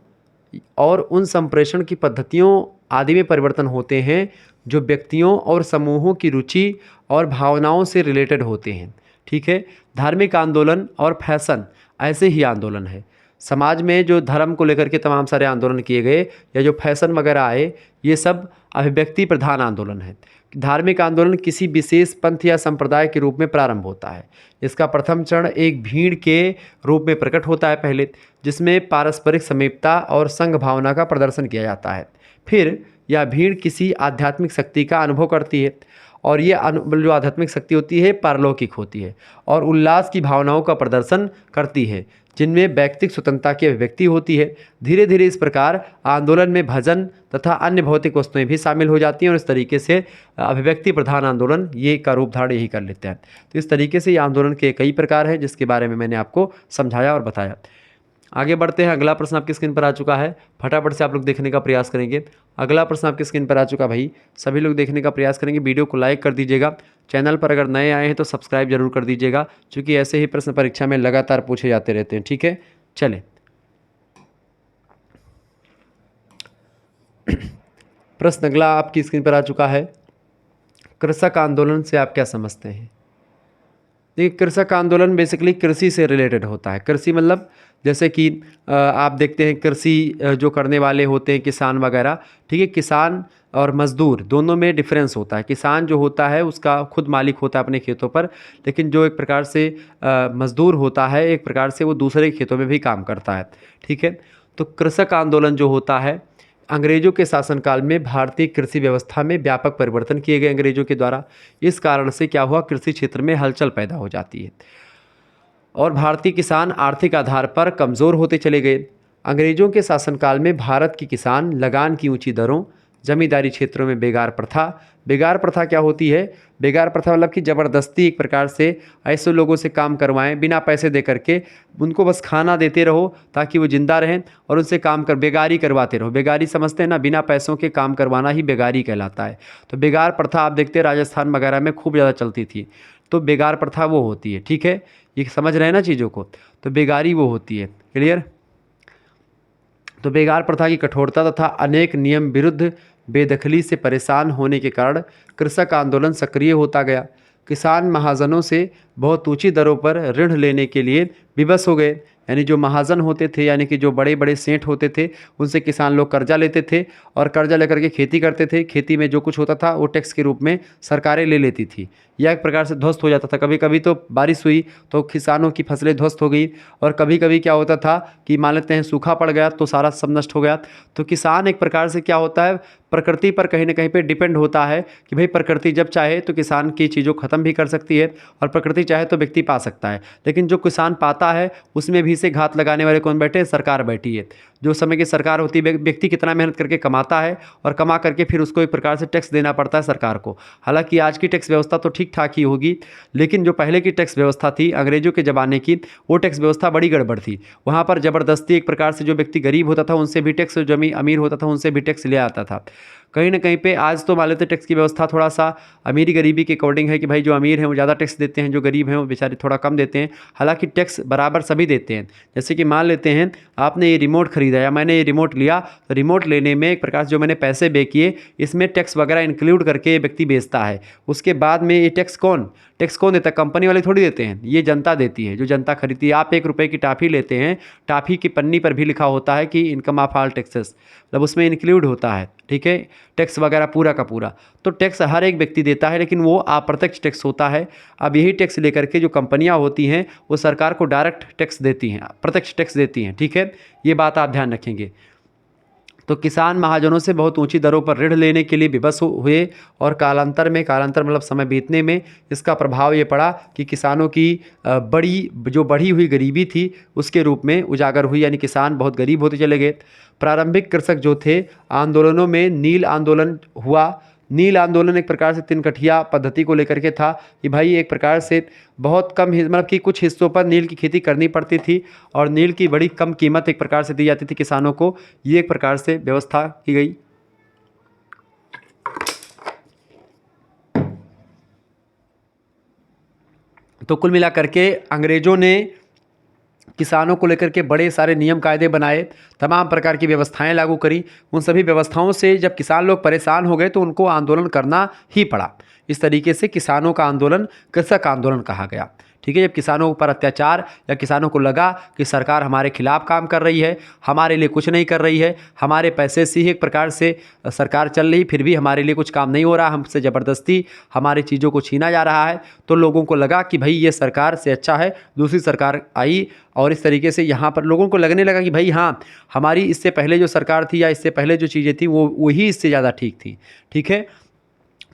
और उन संप्रेषण की पद्धतियों आदि में परिवर्तन होते हैं जो व्यक्तियों और समूहों की रुचि और भावनाओं से रिलेटेड होते हैं, ठीक है। धार्मिक आंदोलन और फैशन ऐसे ही आंदोलन है। समाज में जो धर्म को लेकर के तमाम सारे आंदोलन किए गए या जो फैशन वगैरह आए, ये सब अभिव्यक्ति प्रधान आंदोलन है। धार्मिक आंदोलन किसी विशेष पंथ या संप्रदाय के रूप में प्रारंभ होता है। इसका प्रथम चरण एक भीड़ के रूप में प्रकट होता है पहले, जिसमें पारस्परिक समीपता और संघ भावना का प्रदर्शन किया जाता है। फिर यह भीड़ किसी आध्यात्मिक शक्ति का अनुभव करती है और ये जो आध्यात्मिक शक्ति होती है पारलौकिक होती है और उल्लास की भावनाओं का प्रदर्शन करती है, जिनमें व्यक्तिक स्वतंत्रता की अभिव्यक्ति होती है। धीरे धीरे इस प्रकार आंदोलन में भजन तथा अन्य भौतिक वस्तुएं भी शामिल हो जाती हैं और इस तरीके से अभिव्यक्ति प्रधान आंदोलन ये का रूप धारण यही कर लेते हैं। तो इस तरीके से ये आंदोलन के कई प्रकार हैं जिसके बारे में मैंने आपको समझाया और बताया। आगे बढ़ते हैं। अगला प्रश्न आपकी स्क्रीन पर आ चुका है, फटाफट से आप लोग देखने का प्रयास करेंगे। अगला प्रश्न आपकी स्क्रीन पर आ चुका भाई, सभी लोग देखने का प्रयास करेंगे। वीडियो को लाइक कर दीजिएगा, चैनल पर अगर नए आए हैं तो सब्सक्राइब जरूर कर दीजिएगा, क्योंकि ऐसे ही प्रश्न परीक्षा में लगातार पूछे जाते रहते हैं, ठीक है। चलें प्रश्न अगला आपकी स्क्रीन पर आ चुका है, कृषक आंदोलन से आप क्या समझते हैं। देखिए, कृषक आंदोलन बेसिकली कृषि से रिलेटेड होता है। कृषि मतलब जैसे कि आप देखते हैं कृषि जो करने वाले होते हैं किसान वगैरह, ठीक है। किसान और मज़दूर दोनों में डिफरेंस होता है। किसान जो होता है उसका खुद मालिक होता है अपने खेतों पर, लेकिन जो एक प्रकार से मज़दूर होता है एक प्रकार से वो दूसरे खेतों में भी काम करता है, ठीक है। तो कृषक आंदोलन जो होता है, अंग्रेज़ों के शासनकाल में भारतीय कृषि व्यवस्था में व्यापक परिवर्तन किए गए अंग्रेज़ों के द्वारा। इस कारण से क्या हुआ, कृषि क्षेत्र में हलचल पैदा हो जाती है और भारतीय किसान आर्थिक आधार पर कमज़ोर होते चले गए। अंग्रेज़ों के शासनकाल में भारत के किसान लगान की ऊंची दरों, जमींदारी क्षेत्रों में बेगार प्रथा क्या होती है, बेगार प्रथा मतलब कि ज़बरदस्ती एक प्रकार से ऐसे लोगों से काम करवाएं बिना पैसे दे करके, उनको बस खाना देते रहो ताकि वो ज़िंदा रहें और उनसे काम कर बेगारी करवाते रहो। बेगारी समझते हैं ना, बिना पैसों के काम करवाना ही बेगारी कहलाता है। तो बेगार प्रथा आप देखते हैं राजस्थान वगैरह में खूब ज़्यादा चलती थी, तो बेगार प्रथा वो होती है, ठीक है। ये समझ रहे हैं ना चीज़ों को, तो बेगारी वो होती है, क्लियर। तो बेगार प्रथा की कठोरता तथा अनेक नियम विरुद्ध बेदखली से परेशान होने के कारण कृषक आंदोलन सक्रिय होता गया। किसान महाजनों से बहुत ऊंची दरों पर ऋण लेने के लिए विवश हो गए। यानी जो महाजन होते थे, यानी कि जो बड़े बड़े सेठ होते थे, उनसे किसान लोग कर्जा लेते थे और कर्जा लेकर के खेती करते थे। खेती में जो कुछ होता था वो टैक्स के रूप में सरकारें ले लेती थी, या एक प्रकार से ध्वस्त हो जाता था। कभी कभी तो बारिश हुई तो किसानों की फसलें ध्वस्त हो गई, और कभी कभी क्या होता था कि मान लेते हैं सूखा पड़ गया तो सारा सब नष्ट हो गया। तो किसान एक प्रकार से क्या होता है, प्रकृति पर कहीं ना कहीं पे डिपेंड होता है कि भाई प्रकृति जब चाहे तो किसान की चीज़ों ख़त्म भी कर सकती है और प्रकृति चाहे तो व्यक्ति पा सकता है। लेकिन जो किसान पाता है उसमें भी से घात लगाने वाले कौन बैठे, सरकार बैठी है। जो समय की सरकार होती है, व्यक्ति कितना मेहनत करके कमाता है और कमा करके फिर उसको एक प्रकार से टैक्स देना पड़ता है सरकार को। हालांकि आज की टैक्स व्यवस्था तो ठीक ठाक ही होगी, लेकिन जो पहले की टैक्स व्यवस्था थी अंग्रेजों के ज़माने की, वो टैक्स व्यवस्था बड़ी गड़बड़ थी। वहाँ पर ज़बरदस्ती एक प्रकार से जो व्यक्ति गरीब होता था उनसे भी टैक्स, जो अमीर होता था उनसे भी टैक्स ले आता था। कहीं ना कहीं पे आज तो मान लेते टैक्स की व्यवस्था थोड़ा सा अमीरी गरीबी के अकॉर्डिंग है कि भाई जो अमीर हैं वो ज़्यादा टैक्स देते हैं, जो गरीब हैं वो बेचारे थोड़ा कम देते हैं। हालांकि टैक्स बराबर सभी देते हैं। जैसे कि मान लेते हैं आपने ये रिमोट खरीदा या मैंने ये रिमोट लिया, तो रिमोट लेने में एक प्रकार से जो मैंने पैसे पे किए इसमें टैक्स वगैरह इंक्लूड करके ये व्यक्ति बेचता है। उसके बाद में ये टैक्स कौन देता है? कंपनी वाले थोड़ी देते हैं, ये जनता देती है, जो जनता खरीदती है। आप 1 रुपये की टॉफ़ी लेते हैं, टॉफ़ी की पन्नी पर भी लिखा होता है कि इनकम ऑफ ऑल टैक्सेस, मतलब उसमें इंक्लूड होता है, ठीक है, टैक्स वगैरह पूरा का पूरा। तो टैक्स हर एक व्यक्ति देता है, लेकिन वो अप्रत्यक्ष टैक्स होता है। अब यही टैक्स लेकर के जो कंपनियां होती हैं वो सरकार को डायरेक्ट टैक्स देती हैं, प्रत्यक्ष टैक्स देती हैं, ठीक है, ये बात आप ध्यान रखेंगे। तो किसान महाजनों से बहुत ऊंची दरों पर ऋण लेने के लिए विवश हुए और कालांतर मतलब समय बीतने में इसका प्रभाव ये पड़ा कि किसानों की बढ़ी हुई गरीबी थी उसके रूप में उजागर हुई, यानी किसान बहुत गरीब होते चले गए। प्रारंभिक कृषक जो थे आंदोलनों में नील आंदोलन हुआ। नील आंदोलन एक प्रकार से तिनकठिया पद्धति को लेकर के था कि भाई एक प्रकार से बहुत कम मतलब कि कुछ हिस्सों पर नील की खेती करनी पड़ती थी और नील की बड़ी कम कीमत एक प्रकार से दी जाती थी किसानों को, ये एक प्रकार से व्यवस्था की गई। तो कुल मिलाकर के अंग्रेजों ने किसानों को लेकर के बड़े सारे नियम कायदे बनाए, तमाम प्रकार की व्यवस्थाएं लागू करी। उन सभी व्यवस्थाओं से जब किसान लोग परेशान हो गए तो उनको आंदोलन करना ही पड़ा। इस तरीके से किसानों का आंदोलन कृषक आंदोलन कहा गया, ठीक है। जब किसानों पर अत्याचार या किसानों को लगा कि सरकार हमारे खिलाफ काम कर रही है, हमारे लिए कुछ नहीं कर रही है, हमारे पैसे से ही एक प्रकार से सरकार चल रही, फिर भी हमारे लिए कुछ काम नहीं हो रहा, हमसे ज़बरदस्ती हमारी चीज़ों को छीना जा रहा है, तो लोगों को लगा कि भाई ये सरकार से अच्छा है दूसरी सरकार आई। और इस तरीके से यहाँ पर लोगों को लगने लगा कि भाई हाँ, हमारी इससे पहले जो सरकार थी या इससे पहले जो चीज़ें थी वो वही इससे ज़्यादा ठीक थी, ठीक है।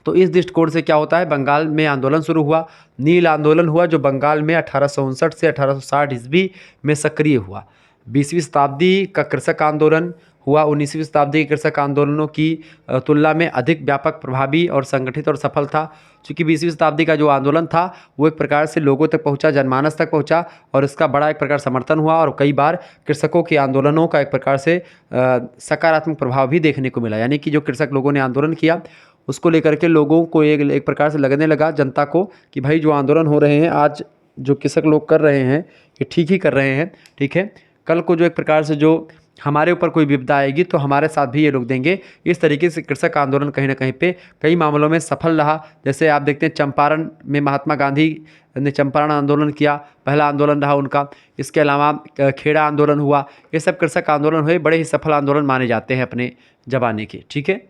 तो इस दृष्टिकोण से क्या होता है, बंगाल में आंदोलन शुरू हुआ। नील आंदोलन हुआ जो बंगाल में 1859 से 1860 ईस्वी में सक्रिय हुआ। 20वीं शताब्दी का कृषक आंदोलन हुआ। 19वीं शताब्दी के कृषक आंदोलनों की तुलना में अधिक व्यापक, प्रभावी और संगठित और सफल था। क्योंकि 20वीं शताब्दी का जो आंदोलन था वो एक प्रकार से लोगों तक पहुंचा, जनमानस तक पहुंचा और इसका बड़ा एक प्रकार समर्थन हुआ और कई बार कृषकों के आंदोलनों का एक प्रकार से सकारात्मक प्रभाव भी देखने को मिला। यानी कि जो कृषक लोगों ने आंदोलन किया उसको लेकर के लोगों को एक प्रकार से लगने लगा, जनता को, कि भाई जो आंदोलन हो रहे हैं आज जो कृषक लोग कर रहे हैं ये ठीक ही कर रहे हैं, ठीक है। कल को जो एक प्रकार से जो हमारे ऊपर कोई विपदा आएगी तो हमारे साथ भी ये लोग देंगे। इस तरीके से कृषक आंदोलन कहीं ना कहीं पे कई मामलों में सफल रहा। जैसे आप देखते हैं चंपारण में महात्मा गांधी ने चंपारण आंदोलन किया, पहला आंदोलन रहा उनका। इसके अलावा खेड़ा आंदोलन हुआ। ये सब कृषक आंदोलन हुए, बड़े ही सफल आंदोलन माने जाते हैं अपने ज़माने के, ठीक है।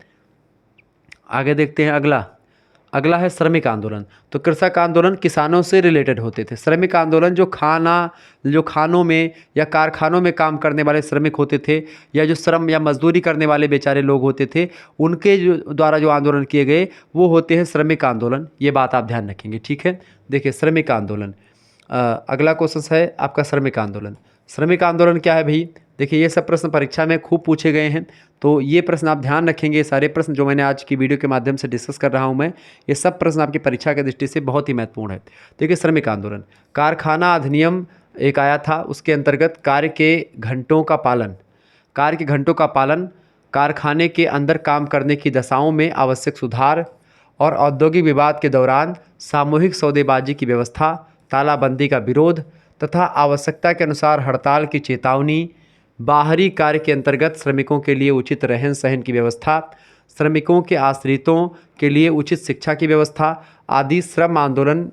आगे देखते हैं अगला है श्रमिक आंदोलन। तो कृषक आंदोलन किसानों से रिलेटेड होते थे। श्रमिक आंदोलन जो खानों में या कारखानों में काम करने वाले श्रमिक होते थे या जो श्रम या मजदूरी करने वाले बेचारे लोग होते थे उनके जो द्वारा जो आंदोलन किए गए वो होते हैं श्रमिक आंदोलन। ये बात आप ध्यान रखेंगे, ठीक है। देखिए श्रमिक आंदोलन, अगला क्वेश्चन है आपका श्रमिक आंदोलन। श्रमिक आंदोलन क्या है भाई? देखिए ये सब प्रश्न परीक्षा में खूब पूछे गए हैं, तो ये प्रश्न आप ध्यान रखेंगे। सारे प्रश्न जो मैंने आज की वीडियो के माध्यम से डिस्कस कर रहा हूँ मैं, ये सब प्रश्न आपकी परीक्षा की दृष्टि से बहुत ही महत्वपूर्ण है। देखिए श्रमिक आंदोलन, कारखाना अधिनियम एक आया था, उसके अंतर्गत कार्य के घंटों का पालन, कारखाने के अंदर काम करने की दशाओं में आवश्यक सुधार और औद्योगिक विवाद के दौरान सामूहिक सौदेबाजी की व्यवस्था, तालाबंदी का विरोध तथा आवश्यकता के अनुसार हड़ताल की चेतावनी, बाहरी कार्य के अंतर्गत श्रमिकों के लिए उचित रहन सहन की व्यवस्था, श्रमिकों के आश्रितों के लिए उचित शिक्षा की व्यवस्था आदि श्रम आंदोलन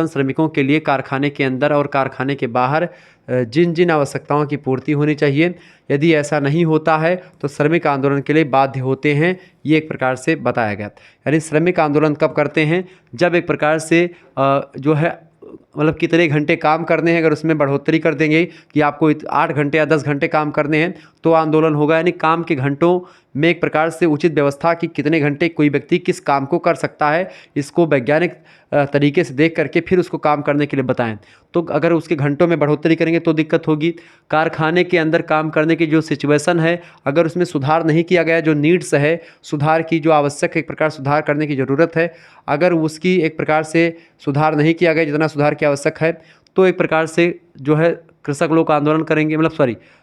श्रमिकों के लिए कारखाने के अंदर और कारखाने के बाहर जिन जिन आवश्यकताओं की पूर्ति होनी चाहिए, यदि ऐसा नहीं होता है तो श्रमिक आंदोलन के लिए बाध्य होते हैं, ये एक प्रकार से बताया गया। यानी श्रमिक आंदोलन कब करते हैं? जब एक प्रकार से जो है मतलब कितने घंटे काम करने हैं, अगर उसमें बढ़ोतरी कर देंगे कि आपको 8 घंटे या 10 घंटे काम करने हैं तो आंदोलन होगा। यानी काम के घंटों में एक प्रकार से उचित व्यवस्था कि कितने घंटे कोई व्यक्ति किस काम को कर सकता है, इसको वैज्ञानिक तरीके से देख करके फिर उसको काम करने के लिए बताएं। तो अगर उसके घंटों में बढ़ोतरी करेंगे तो दिक्कत होगी। कारखाने के अंदर काम करने की जो सिचुएशन है, अगर उसमें सुधार नहीं किया गया, जो नीड्स है सुधार की, जो आवश्यक एक प्रकार सुधार करने की ज़रूरत है, अगर उसकी एक प्रकार से सुधार नहीं किया गया जितना सुधार की आवश्यक है, तो एक प्रकार से जो है कृषक लोग आंदोलन करेंगे,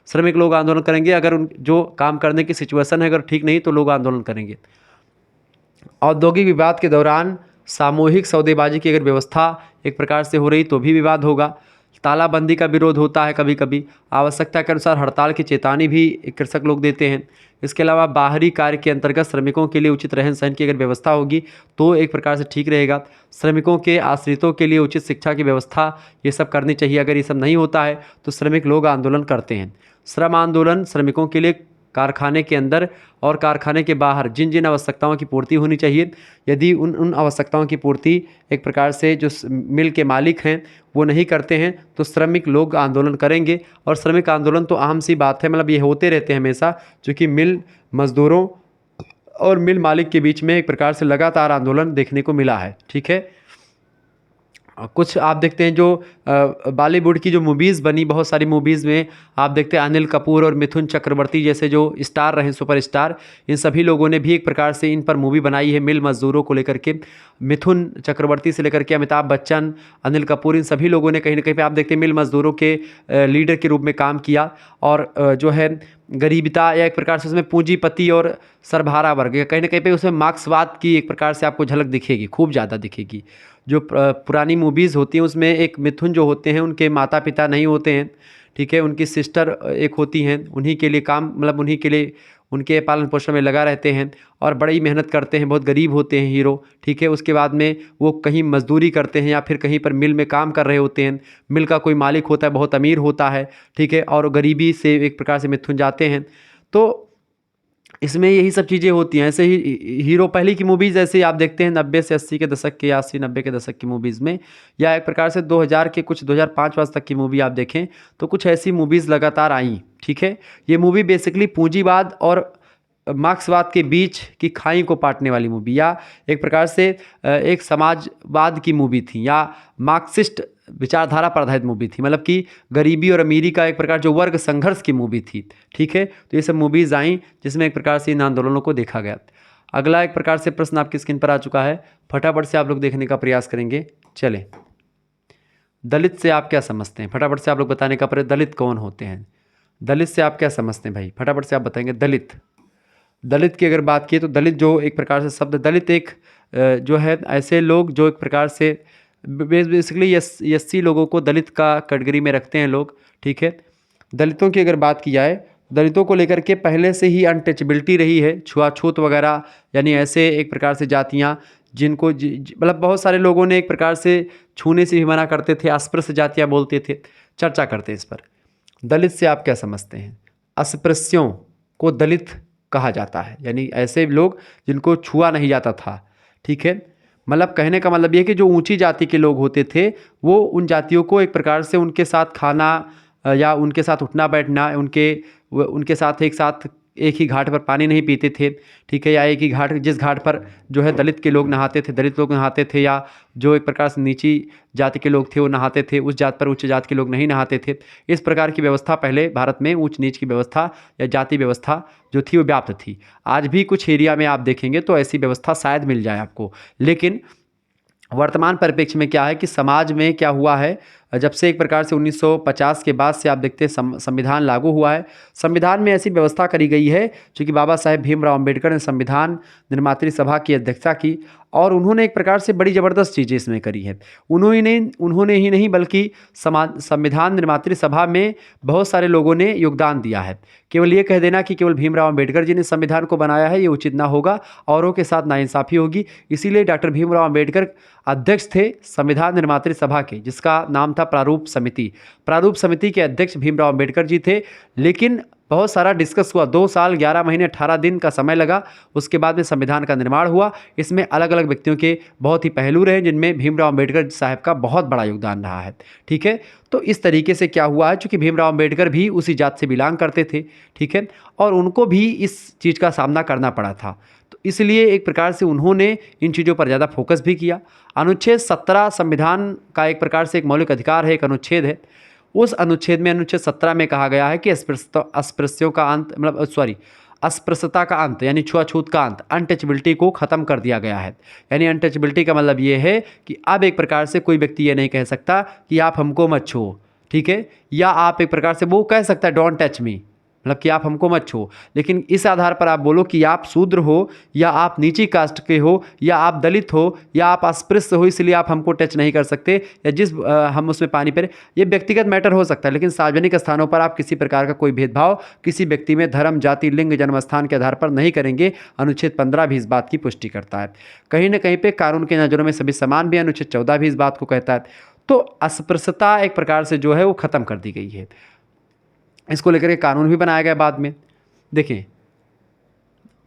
श्रमिक लोग आंदोलन करेंगे। अगर उन जो काम करने की सिचुएशन है अगर ठीक नहीं तो लोग आंदोलन करेंगे। औद्योगिक विवाद के दौरान सामूहिक सौदेबाजी की अगर व्यवस्था एक प्रकार से हो रही तो भी विवाद होगा। तालाबंदी का विरोध होता है कभी कभी, आवश्यकता के अनुसार हड़ताल की चेतावनी भी कृषक लोग देते हैं। इसके अलावा बाहरी कार्य के अंतर्गत श्रमिकों के लिए उचित रहन सहन की अगर व्यवस्था होगी तो एक प्रकार से ठीक रहेगा। श्रमिकों के आश्रितों के लिए उचित शिक्षा की व्यवस्था ये सब करनी चाहिए। अगर ये सब नहीं होता है तो श्रमिक लोग आंदोलन करते हैं। श्रम आंदोलन श्रमिकों के लिए कारखाने के अंदर और कारखाने के बाहर जिन जिन आवश्यकताओं की पूर्ति होनी चाहिए, यदि उन आवश्यकताओं की पूर्ति एक प्रकार से जो मिल के मालिक हैं वो नहीं करते हैं तो श्रमिक लोग आंदोलन करेंगे। और श्रमिक आंदोलन तो आम सी बात है, ये होते रहते हैं हमेशा, क्योंकि मिल मजदूरों और मिल मालिक के बीच में एक प्रकार से लगातार आंदोलन देखने को मिला है। ठीक है, कुछ आप देखते हैं जो बॉलीवुड की जो मूवीज़ बनी, बहुत सारी मूवीज़ में आप देखते हैं अनिल कपूर और मिथुन चक्रवर्ती जैसे जो स्टार रहे, सुपरस्टार, इन सभी लोगों ने भी एक प्रकार से इन पर मूवी बनाई है मिल मजदूरों को लेकर के। मिथुन चक्रवर्ती से लेकर के अमिताभ बच्चन, अनिल कपूर, इन सभी लोगों ने कहीं ना कहीं पे आप देखते हैं मिल मजदूरों के लीडर के रूप में काम किया। और जो है गरीबता या एक प्रकार से उसमें पूंजीपति और सरबराह वर्ग, कहीं ना कहीं पे उसमें मार्क्सवाद की एक प्रकार से आपको झलक दिखेगी, खूब ज़्यादा दिखेगी। जो पुरानी मूवीज़ होती हैं उसमें एक मिथुन जो होते हैं उनके माता पिता नहीं होते हैं, ठीक है, उनकी सिस्टर एक होती हैं, उन्हीं के लिए काम उन्हीं के लिए उनके पालन पोषण में लगा रहते हैं और बड़ी मेहनत करते हैं, बहुत गरीब होते हैं हीरो। ठीक है, उसके बाद में वो कहीं मजदूरी करते हैं या फिर कहीं पर मिल में काम कर रहे होते हैं। मिल का कोई मालिक होता है, बहुत अमीर होता है, ठीक है, और गरीबी से एक प्रकार से मिथुन जाते हैं। तो इसमें यही सब चीज़ें होती हैं। ऐसे ही हीरो पहले की मूवीज़ ऐसे ही आप देखते हैं 90 से 80 के दशक के, 80-90 के दशक की मूवीज़ में, या एक प्रकार से 2000 के कुछ 2005 तक की मूवी आप देखें तो कुछ ऐसी मूवीज़ लगातार आई। ठीक है, ये मूवी बेसिकली पूंजीवाद और मार्क्सवाद के बीच की खाई को पाटने वाली मूवी, या एक प्रकार से एक समाजवाद की मूवी थी, या मार्क्सिस्ट विचारधारा पर आधारित मूवी थी, कि गरीबी और अमीरी का एक प्रकार जो वर्ग संघर्ष की मूवी थी। ठीक है, तो ये सब मूवीज़ आई जिसमें एक प्रकार से इन आंदोलनों को देखा गया। अगला एक प्रकार से प्रश्न आपकी स्क्रीन पर आ चुका है, फटाफट से आप लोग देखने का प्रयास करेंगे। चलें, दलित से आप क्या समझते हैं? फटाफट से आप लोग बताने का प्रयास, दलित कौन होते हैं? दलित से आप क्या समझते हैं भाई? फटाफट से आप बताएंगे। दलित की अगर बात की तो दलित जो एक प्रकार से शब्द, दलित एक जो है ऐसे लोग जो एक प्रकार से बेसिकली एससी लोगों को दलित का कैटेगरी में रखते हैं लोग। ठीक है, दलितों की अगर बात की जाए, दलितों को लेकर के पहले से ही अनटचबिलिटी रही है, छुआछूत वगैरह, यानी ऐसे एक प्रकार से जातियाँ जिनको बहुत सारे लोगों ने एक प्रकार से छूने से भी मना करते थे, अस्पृश्य जातियाँ बोलते थे। चर्चा करते हैं इस पर। दलित से आप क्या समझते हैं? अस्पृश्यों को दलित कहा जाता है, यानी ऐसे लोग जिनको छुआ नहीं जाता था। ठीक है, कहने का मतलब ये है कि जो ऊंची जाति के लोग होते थे वो उन जातियों को एक प्रकार से उनके साथ खाना या उनके साथ उठना बैठना, उनके साथ एक ही घाट पर पानी नहीं पीते थे। ठीक है, या एक ही घाट, जिस घाट पर जो है दलित के लोग नहाते थे, दलित लोग नहाते थे, या जो एक प्रकार से नीची जाति के लोग थे वो नहाते थे, उस जात पर उच्च जाति के लोग नहीं नहाते थे। इस प्रकार की व्यवस्था पहले भारत में ऊंच नीच की व्यवस्था या जाति व्यवस्था जो थी वो व्याप्त थी। आज भी कुछ एरिया में आप देखेंगे तो ऐसी व्यवस्था शायद मिल जाए आपको, लेकिन वर्तमान परिप्रेक्ष्य में क्या है कि समाज में क्या हुआ है, जब से एक प्रकार से 1950 के बाद से आप देखते हैं संविधान लागू हुआ है। संविधान में ऐसी व्यवस्था करी गई है, चूँकि बाबा साहेब भीमराव अंबेडकर ने संविधान निर्मात्री सभा की अध्यक्षता की और उन्होंने एक प्रकार से बड़ी ज़बरदस्त चीज़ें इसमें करी है। उन्होंने ही नहीं बल्कि संविधान निर्मात्री सभा में बहुत सारे लोगों ने योगदान दिया है। केवल ये कह देना कि केवल भीमराव अंबेडकर जी ने संविधान को बनाया है, ये उचित ना होगा, औरों के साथ नाइंसाफ़ी होगी। इसीलिए डॉक्टर भीमराव अंबेडकर अध्यक्ष थे संविधान निर्मात्री सभा के, जिसका नाम था प्रारूप समिति। प्रारूप समिति के अध्यक्ष भीमराव अंबेडकर जी थे, लेकिन बहुत सारा डिस्कस हुआ, 2 साल 11 महीने 18 दिन का समय लगा, उसके बाद में संविधान का निर्माण हुआ। इसमें अलग अलग व्यक्तियों के बहुत ही पहलू रहे, जिनमें भीमराव अंबेडकर साहब का बहुत बड़ा योगदान रहा है। ठीक है, तो इस तरीके से क्या हुआ है, चूँकि भीमराव अंबेडकर भी उसी जात से बिलोंग करते थे, ठीक है, और उनको भी इस चीज़ का सामना करना पड़ा था, तो इसलिए एक प्रकार से उन्होंने इन चीज़ों पर ज़्यादा फोकस भी किया। अनुच्छेद 17 संविधान का एक प्रकार से एक मौलिक अधिकार है, एक अनुच्छेद है। उस अनुच्छेद में, अनुच्छेद 17 में कहा गया है कि अस्पृश्यों का अंत, अस्पृश्यता का अंत यानी छुआछूत का अंत, अनटचबिलिटी को ख़त्म कर दिया गया है। यानी अनटचबिलिटी का मतलब ये है कि अब एक प्रकार से कोई व्यक्ति ये नहीं कह सकता कि आप हमको मत छुओ, ठीक है, या आप एक प्रकार से वो कह सकता है डोंट टच मी, मतलब कि आप हमको मत छो, लेकिन इस आधार पर आप बोलो कि आप शूद्र हो या आप नीची कास्ट के हो या आप दलित हो या आप अस्पृश्य हो, इसलिए आप हमको टच नहीं कर सकते, या जिस हम उसमें पानी पे, ये व्यक्तिगत मैटर हो सकता है, लेकिन सार्वजनिक स्थानों पर आप किसी प्रकार का कोई भेदभाव किसी व्यक्ति में धर्म, जाति, लिंग, जन्मस्थान के आधार पर नहीं करेंगे। अनुच्छेद 15 भी इस बात की पुष्टि करता है। कहीं ना कहीं पे कानून की नज़रों में सभी समान भी अनुच्छेद 14 भी इस बात को कहता है। तो अस्पृश्यता एक प्रकार से जो है वो ख़त्म कर दी गई है। इसको लेकर के कानून भी बनाया गया बाद में। देखिए,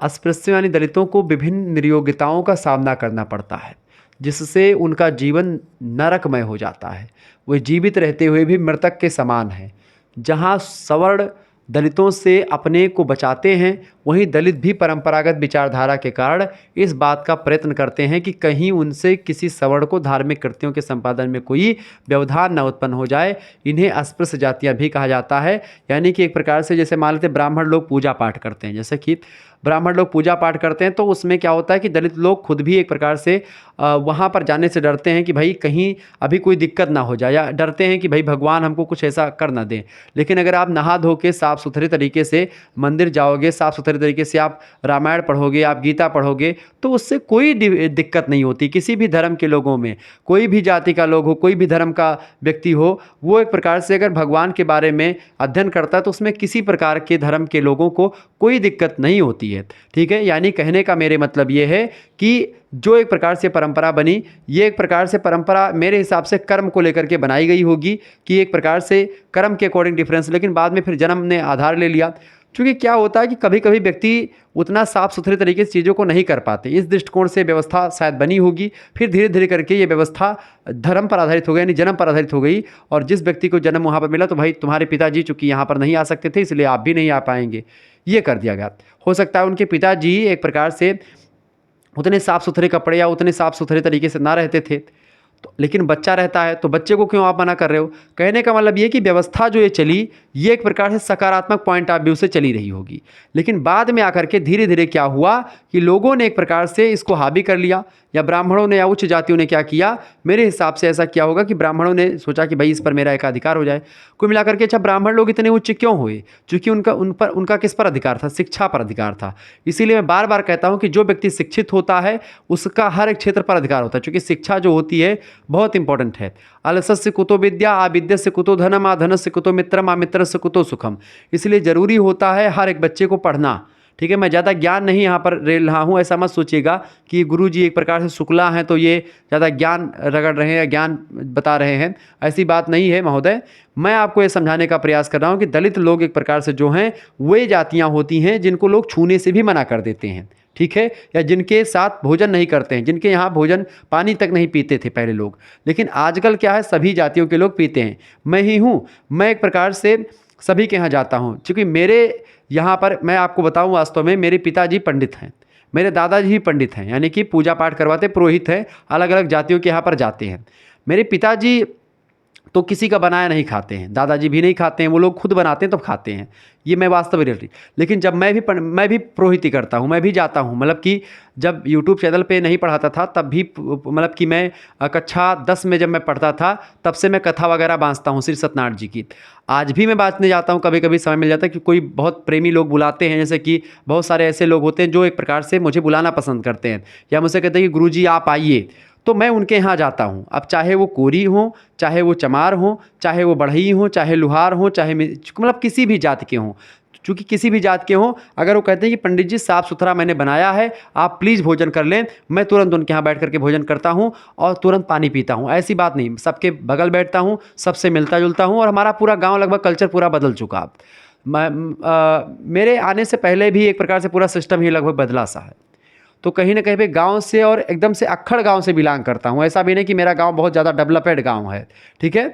अस्पृश्य यानी दलितों को विभिन्न नियोगिताओं का सामना करना पड़ता है, जिससे उनका जीवन नरकमय हो जाता है। वे जीवित रहते हुए भी मृतक के समान हैं। जहाँ सवर्ण दलितों से अपने को बचाते हैं, वहीं दलित भी परंपरागत विचारधारा के कारण इस बात का प्रयत्न करते हैं कि कहीं उनसे किसी सवर्ण को धार्मिक कृत्यों के संपादन में कोई व्यवधान न उत्पन्न हो जाए। इन्हें अस्पृश्य जातियाँ भी कहा जाता है। यानी कि एक प्रकार से जैसे मान लेते ब्राह्मण लोग पूजा पाठ करते हैं, जैसे कि ब्राह्मण लोग पूजा पाठ करते हैं, तो उसमें क्या होता है कि दलित लोग खुद भी एक प्रकार से वहाँ पर जाने से डरते हैं कि भाई कहीं अभी कोई दिक्कत ना हो जाए, या डरते हैं कि भाई भगवान हमको कुछ ऐसा कर ना दें। लेकिन अगर आप नहा धो के साफ़ सुथरे तरीके से मंदिर जाओगे, साफ़ सुथरे तरीके से आप रामायण पढ़ोगे, आप गीता पढ़ोगे, तो उससे कोई दिक्कत नहीं होती। किसी भी धर्म के लोगों में, कोई भी जाति का लोग हो, कोई भी धर्म का व्यक्ति हो, वो एक प्रकार से अगर भगवान के बारे में अध्ययन करता है तो उसमें किसी प्रकार के धर्म के लोगों को कोई दिक्कत नहीं होती है। ठीक है, यानी कहने का मेरे मतलब ये है कि जो एक प्रकार से परंपरा बनी, ये एक प्रकार से परंपरा मेरे हिसाब से कर्म को लेकर के बनाई गई होगी कि एक प्रकार से कर्म के अकॉर्डिंग डिफरेंस, लेकिन बाद में फिर जन्म ने आधार ले लिया। क्योंकि क्या होता है कि कभी कभी व्यक्ति उतना साफ सुथरे तरीके से चीज़ों को नहीं कर पाते, इस दृष्टिकोण से व्यवस्था शायद बनी होगी। फिर धीरे धीरे करके ये व्यवस्था धर्म पर आधारित हो गई, यानी जन्म पर आधारित हो गई, और जिस व्यक्ति को जन्म वहाँ पर मिला तो भाई तुम्हारे पिताजी चूँकि यहाँ पर नहीं आ सकते थे, इसलिए आप भी नहीं आ पाएंगे, ये कर दिया गया। हो सकता है उनके पिताजी एक प्रकार से उतने साफ़ सुथरे कपड़े या उतने साफ़ सुथरे तरीके से ना रहते थे, तो लेकिन बच्चा रहता है, तो बच्चे को क्यों आप मना कर रहे हो? कहने का मतलब ये कि व्यवस्था जो ये चली, ये एक प्रकार से सकारात्मक पॉइंट ऑफ व्यू से चली रही होगी, लेकिन बाद में आकर के धीरे धीरे क्या हुआ कि लोगों ने एक प्रकार से इसको हावी कर लिया, या ब्राह्मणों ने या उच्च जातियों ने क्या किया, मेरे हिसाब से ऐसा किया होगा कि ब्राह्मणों ने सोचा कि भाई इस पर मेरा एक अधिकार हो जाए। कुल मिलाकर के अच्छा ब्राह्मण लोग इतने उच्च क्यों हुए? क्योंकि उनका किस पर अधिकार था? शिक्षा पर अधिकार था। इसीलिए मैं बार बार कहता हूँ कि जो व्यक्ति शिक्षित होता है उसका हर एक क्षेत्र पर अधिकार होता है, क्योंकि शिक्षा जो होती है बहुत इंपॉर्टेंट है। अलसस्य कुतो विद्या, आविद्यस्य कुतो धनम, आधनस्य कुतो मित्रम, अमित्रस्य कुतो सुखम। इसलिए ज़रूरी होता है हर एक बच्चे को पढ़ना। ठीक है, मैं ज़्यादा ज्ञान नहीं यहाँ पर रेल रहा हूँ, ऐसा मत सोचिएगा कि गुरुजी एक प्रकार से शुक्ला हैं तो ये ज़्यादा ज्ञान रगड़ रहे हैं या ज्ञान बता रहे हैं, ऐसी बात नहीं है महोदय। मैं आपको ये समझाने का प्रयास कर रहा हूँ कि दलित लोग एक प्रकार से जो हैं वे जातियाँ होती हैं जिनको लोग छूने से भी मना कर देते हैं, ठीक है, या जिनके साथ भोजन नहीं करते हैं, जिनके यहाँ भोजन पानी तक नहीं पीते थे पहले लोग, लेकिन आजकल क्या है सभी जातियों के लोग पीते हैं। मैं ही हूँ, मैं एक प्रकार से सभी के यहाँ जाता हूँ, क्योंकि मेरे यहाँ पर मैं आपको बताऊँ वास्तव में मेरे पिताजी पंडित हैं, मेरे दादाजी भी पंडित हैं, यानी कि पूजा पाठ करवाते पुरोहित हैं, अलग अलग जातियों के यहाँ पर जाते हैं। मेरे पिताजी तो किसी का बनाया नहीं खाते हैं, दादाजी भी नहीं खाते हैं, वो लोग खुद बनाते हैं तब खाते हैं, ये मैं वास्तव रियलिटी। लेकिन जब मैं भी पुरोहिती करता हूँ, मैं भी जाता हूँ, मतलब कि जब यूट्यूब चैनल पे नहीं पढ़ाता था तब भी, मतलब कि मैं कक्षा 10 में जब मैं पढ़ता था तब से मैं कथा वगैरह बाँचता हूँ श्री सत्यनारायण जी की। आज भी मैं बाँचने जाता हूँ, कभी कभी समय मिल जाता है कि कोई बहुत प्रेमी लोग बुलाते हैं, जैसे कि बहुत सारे ऐसे लोग होते हैं जो एक प्रकार से मुझे बुलाना पसंद करते हैं, या मुझसे कहते हैं कि गुरुजी आप आइए, तो मैं उनके यहाँ जाता हूँ। अब चाहे वो कोरी हों, चाहे वो चमार हों, चाहे वो बढ़ई हों, चाहे लुहार हों, चाहे मतलब किसी भी जाति के हों, चूँकि किसी भी जात के हों, अगर वो कहते हैं कि पंडित जी साफ़ सुथरा मैंने बनाया है, आप प्लीज़ भोजन कर लें, मैं तुरंत उनके यहाँ बैठ करके भोजन करता हूँ और तुरंत पानी पीता हूँ। ऐसी बात नहीं, सबके बगल बैठता हूँ, सबसे मिलता जुलता हूँ, और हमारा पूरा गाँव लगभग कल्चर पूरा बदल चुका। मेरे आने से पहले भी एक प्रकार से पूरा सिस्टम ही लगभग बदला सा है। तो कहीं ना कहीं पे गांव से और एकदम से अक्खड़ गांव से बिलोंग करता हूं। ऐसा भी नहीं कि मेरा गांव बहुत ज़्यादा डेवलपेड गांव है, ठीक है,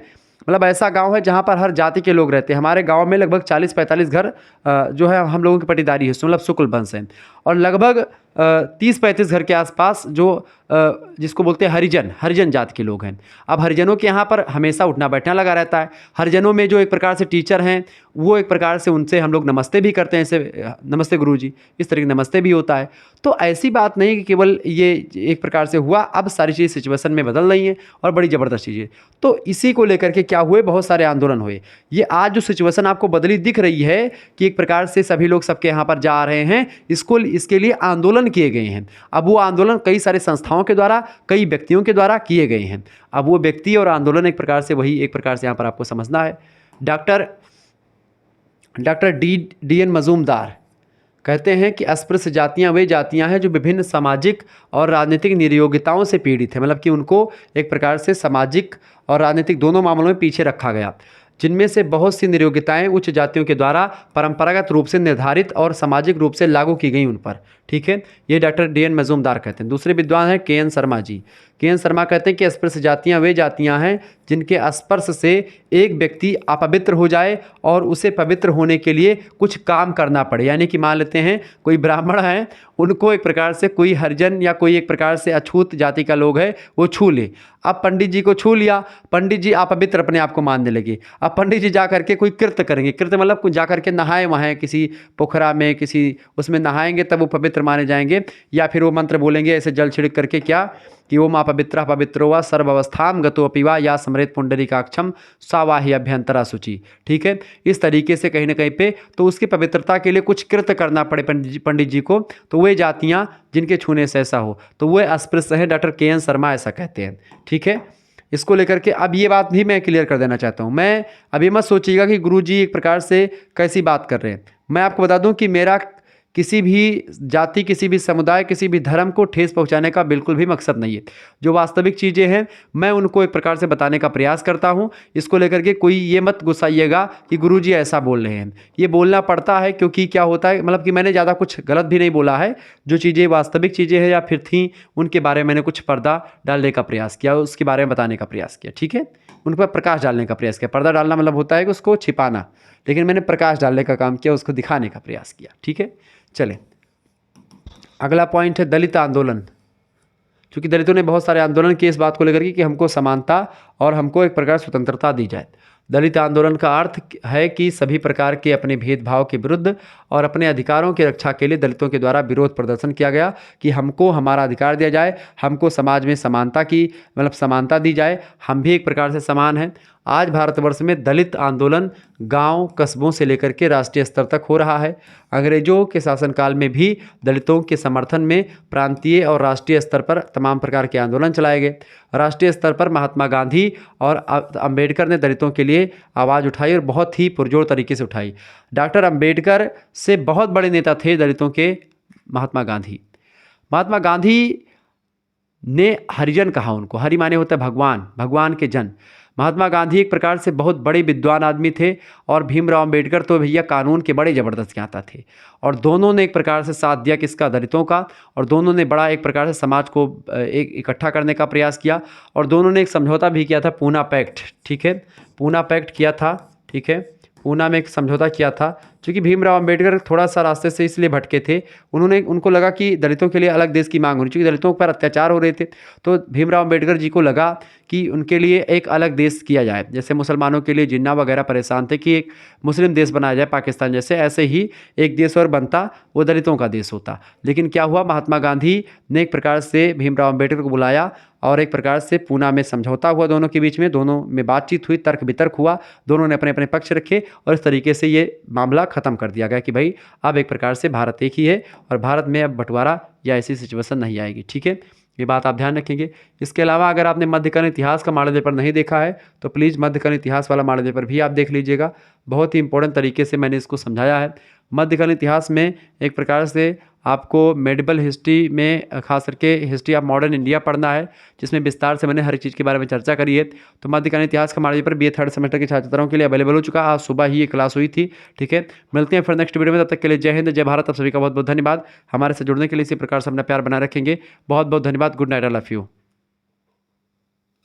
मतलब ऐसा गांव है जहां पर हर जाति के लोग रहते हैं। हमारे गांव में लगभग 40-45 घर जो है हम लोगों की पटीदारी है, मतलब शुक्ल वंश है, और लगभग 30-35 घर के आसपास जो जिसको बोलते हैं हरिजन जात के लोग हैं। अब हरिजनों के यहाँ पर हमेशा उठना बैठना लगा रहता है। हरिजनों में जो एक प्रकार से टीचर हैं, वो एक प्रकार से उनसे हम लोग नमस्ते भी करते हैं, ऐसे नमस्ते गुरुजी, इस तरह की नमस्ते भी होता है। तो ऐसी बात नहीं कि केवल ये एक प्रकार से हुआ, अब सारी चीज़ सिचुएशन में बदल रही हैं और बड़ी ज़बरदस्त चीज़ें। तो इसी को लेकर के क्या हुए, बहुत सारे आंदोलन हुए। ये आज जो सिचुएशन आपको बदली दिख रही है कि एक प्रकार से सभी लोग सबके यहाँ पर जा रहे हैं, इसके लिए आंदोलन किए गए हैं। अब वो आंदोलन कई सारे संस्थाओं के द्वारा, कई व्यक्तियों के द्वारा किए गए हैं। अब वो व्यक्ति और आंदोलन एक प्रकार से वही, एक प्रकार से यहाँ पर आपको समझना है। डॉक्टर डी एन मजूमदार कहते हैं कि अस्पृश्य जातियां वे जातियां हैं जो विभिन्न सामाजिक और राजनीतिक निरयोग्यताओं से पीड़ित हैं। मतलब कि उनको एक प्रकार से सामाजिक और राजनीतिक दोनों मामलों में पीछे रखा गया, जिनमें से बहुत सी निरयोग्यताएं उच्च जातियों के द्वारा परंपरागत रूप से निर्धारित और सामाजिक रूप से लागू की गई उन पर। ठीक है, ये डॉक्टर डी एन मजूमदार कहते हैं। दूसरे विद्वान हैं के एन शर्मा जी। के एन शर्मा कहते हैं कि अस्पृश्य जातियां वे जातियां हैं जिनके स्पर्श से एक व्यक्ति अपवित्र हो जाए और उसे पवित्र होने के लिए कुछ काम करना पड़े। यानी कि मान लेते हैं कोई ब्राह्मण है, उनको एक प्रकार से कोई हरिजन या कोई एक प्रकार से अछूत जाति का लोग है वो छू ले। अब पंडित जी को छू लिया, पंडित जी अपवित्र अपने आप को मानने लगे। अब पंडित जी जा करके कोई कृत्य करेंगे, कृत्य मतलब कुछ जा करके नहाए वहाँ किसी पोखरा में, किसी उसमें नहाएंगे तब वो पवित्र माने जाएंगे। या फिर वो मंत्र बोलेंगे ऐसे जल छिड़क करके क्या कि ओम अपवित्र पवित्रो वा सर्वावस्थाम गतो अपिवा या समृत पुंडरीकाक्षम सावाही अभ्यंतरा शुचि। ठीक है, इस तरीके से कहीं ना कहीं पे तो उसकी पवित्रता के लिए कुछ कृत्य करना पड़े पंडित जी को, तो वे जातियाँ जिनके छूने से ऐसा हो तो वे अस्पृश्य हैं। डॉक्टर के एन शर्मा ऐसा कहते हैं। ठीक है, इसको लेकर के अब ये बात भी मैं क्लियर कर देना चाहता हूँ। मैं अभी मत सोचिएगा कि गुरुजी एक प्रकार से कैसी बात कर रहे हैं। मैं आपको बता दूं कि मेरा किसी भी जाति, किसी भी समुदाय, किसी भी धर्म को ठेस पहुंचाने का बिल्कुल भी मकसद नहीं है। जो वास्तविक चीज़ें हैं मैं उनको एक प्रकार से बताने का प्रयास करता हूं। इसको लेकर के कोई ये मत गुस्साइएगा कि गुरुजी ऐसा बोल रहे हैं। ये बोलना पड़ता है क्योंकि क्या होता है, मतलब कि मैंने ज़्यादा कुछ गलत भी नहीं बोला है। जो चीज़ें वास्तविक चीज़ें हैं या फिर थीं उनके बारे में मैंने कुछ पर्दा डालने का प्रयास किया, उसके बारे में बताने का प्रयास किया। ठीक है, उन पर प्रकाश डालने का प्रयास किया। पर्दा डालना मतलब होता है कि उसको छिपाना, लेकिन मैंने प्रकाश डालने का काम किया, उसको दिखाने का प्रयास किया। ठीक है, चलें अगला पॉइंट है दलित आंदोलन। क्योंकि दलितों ने बहुत सारे आंदोलन किए इस बात को लेकर कि हमको समानता और हमको एक प्रकार स्वतंत्रता दी जाए। दलित आंदोलन का अर्थ है कि सभी प्रकार के अपने भेदभाव के विरुद्ध और अपने अधिकारों की रक्षा के लिए दलितों के द्वारा विरोध प्रदर्शन किया गया कि हमको हमारा अधिकार दिया जाए, हमको समाज में समानता की मतलब समानता दी जाए, हम भी एक प्रकार से समान हैं। आज भारतवर्ष में दलित आंदोलन गांव कस्बों से लेकर के राष्ट्रीय स्तर तक हो रहा है। अंग्रेजों के शासनकाल में भी दलितों के समर्थन में प्रांतीय और राष्ट्रीय स्तर पर तमाम प्रकार के आंदोलन चलाए गए। राष्ट्रीय स्तर पर महात्मा गांधी और अंबेडकर ने दलितों के लिए आवाज़ उठाई और बहुत ही पुरजोर तरीके से उठाई। डॉक्टर अंबेडकर से बहुत बड़े नेता थे दलितों के महात्मा गांधी। महात्मा गांधी ने हरिजन कहा उनको, हरि माने होता है भगवान, भगवान के जन। महात्मा गांधी एक प्रकार से बहुत बड़े विद्वान आदमी थे और भीमराव अंबेडकर तो भैया कानून के बड़े ज़बरदस्त ज्ञाता थे। और दोनों ने एक प्रकार से साथ दिया किसका, दलितों का। और दोनों ने बड़ा एक प्रकार से समाज को एक इकट्ठा करने का प्रयास किया। और दोनों ने एक समझौता भी किया था, पूना पैक्ट। ठीक है, पूना पैक्ट किया था। ठीक है, पूना में एक समझौता किया था। क्योंकि भीमराव अंबेडकर थोड़ा सा रास्ते से इसलिए भटके थे, उनको लगा कि दलितों के लिए अलग देश की मांग होनी चाहिए, दलितों पर अत्याचार हो रहे थे। तो भीमराव अंबेडकर जी को लगा कि उनके लिए एक अलग देश किया जाए। जैसे मुसलमानों के लिए जिन्ना वगैरह परेशान थे कि एक मुस्लिम देश बनाया जाए पाकिस्तान जैसे, ऐसे ही एक देश और बनता, वो दलितों का देश होता। लेकिन क्या हुआ, महात्मा गांधी ने एक प्रकार से भीमराव अंबेडकर को बुलाया और एक प्रकार से पूना में समझौता हुआ दोनों के बीच में, दोनों में बातचीत हुई, तर्क वितर्क हुआ, दोनों ने अपने अपने पक्ष रखे और इस तरीके से ये मामला ख़त्म कर दिया गया कि भाई अब एक प्रकार से भारत एक ही है और भारत में अब बंटवारा या ऐसी सिचुएशन नहीं आएगी। ठीक है, ये बात आप ध्यान रखेंगे। इसके अलावा अगर आपने मध्यकालीन इतिहास का मॉडल पेपर नहीं देखा है तो प्लीज़ मध्यकालीन इतिहास वाला मॉडल पेपर भी आप देख लीजिएगा। बहुत ही इंपॉर्टेंट तरीके से मैंने इसको समझाया है। मध्यकालीन इतिहास में एक प्रकार से आपको मेडिवल हिस्ट्री में खास करके हिस्ट्री ऑफ मॉडर्न इंडिया पढ़ना है, जिसमें विस्तार से मैंने हर चीज़ के बारे में चर्चा करी है। तो मध्यकालीन इतिहास का model paper BA third semester के छात्रों के लिए अवेलेबल हो चुका है। आज सुबह ही ये क्लास हुई थी। ठीक है, मिलते हैं फिर नेक्स्ट वीडियो में। तब तक के लिए जय हिंद, जय भारत। आप सभी का बहुत बहुत धन्यवाद। हमारे से जुड़ने के लिए इसी प्रकार से अपना प्यार बनाए रखेंगे। बहुत बहुत धन्यवाद। Good night, I love you.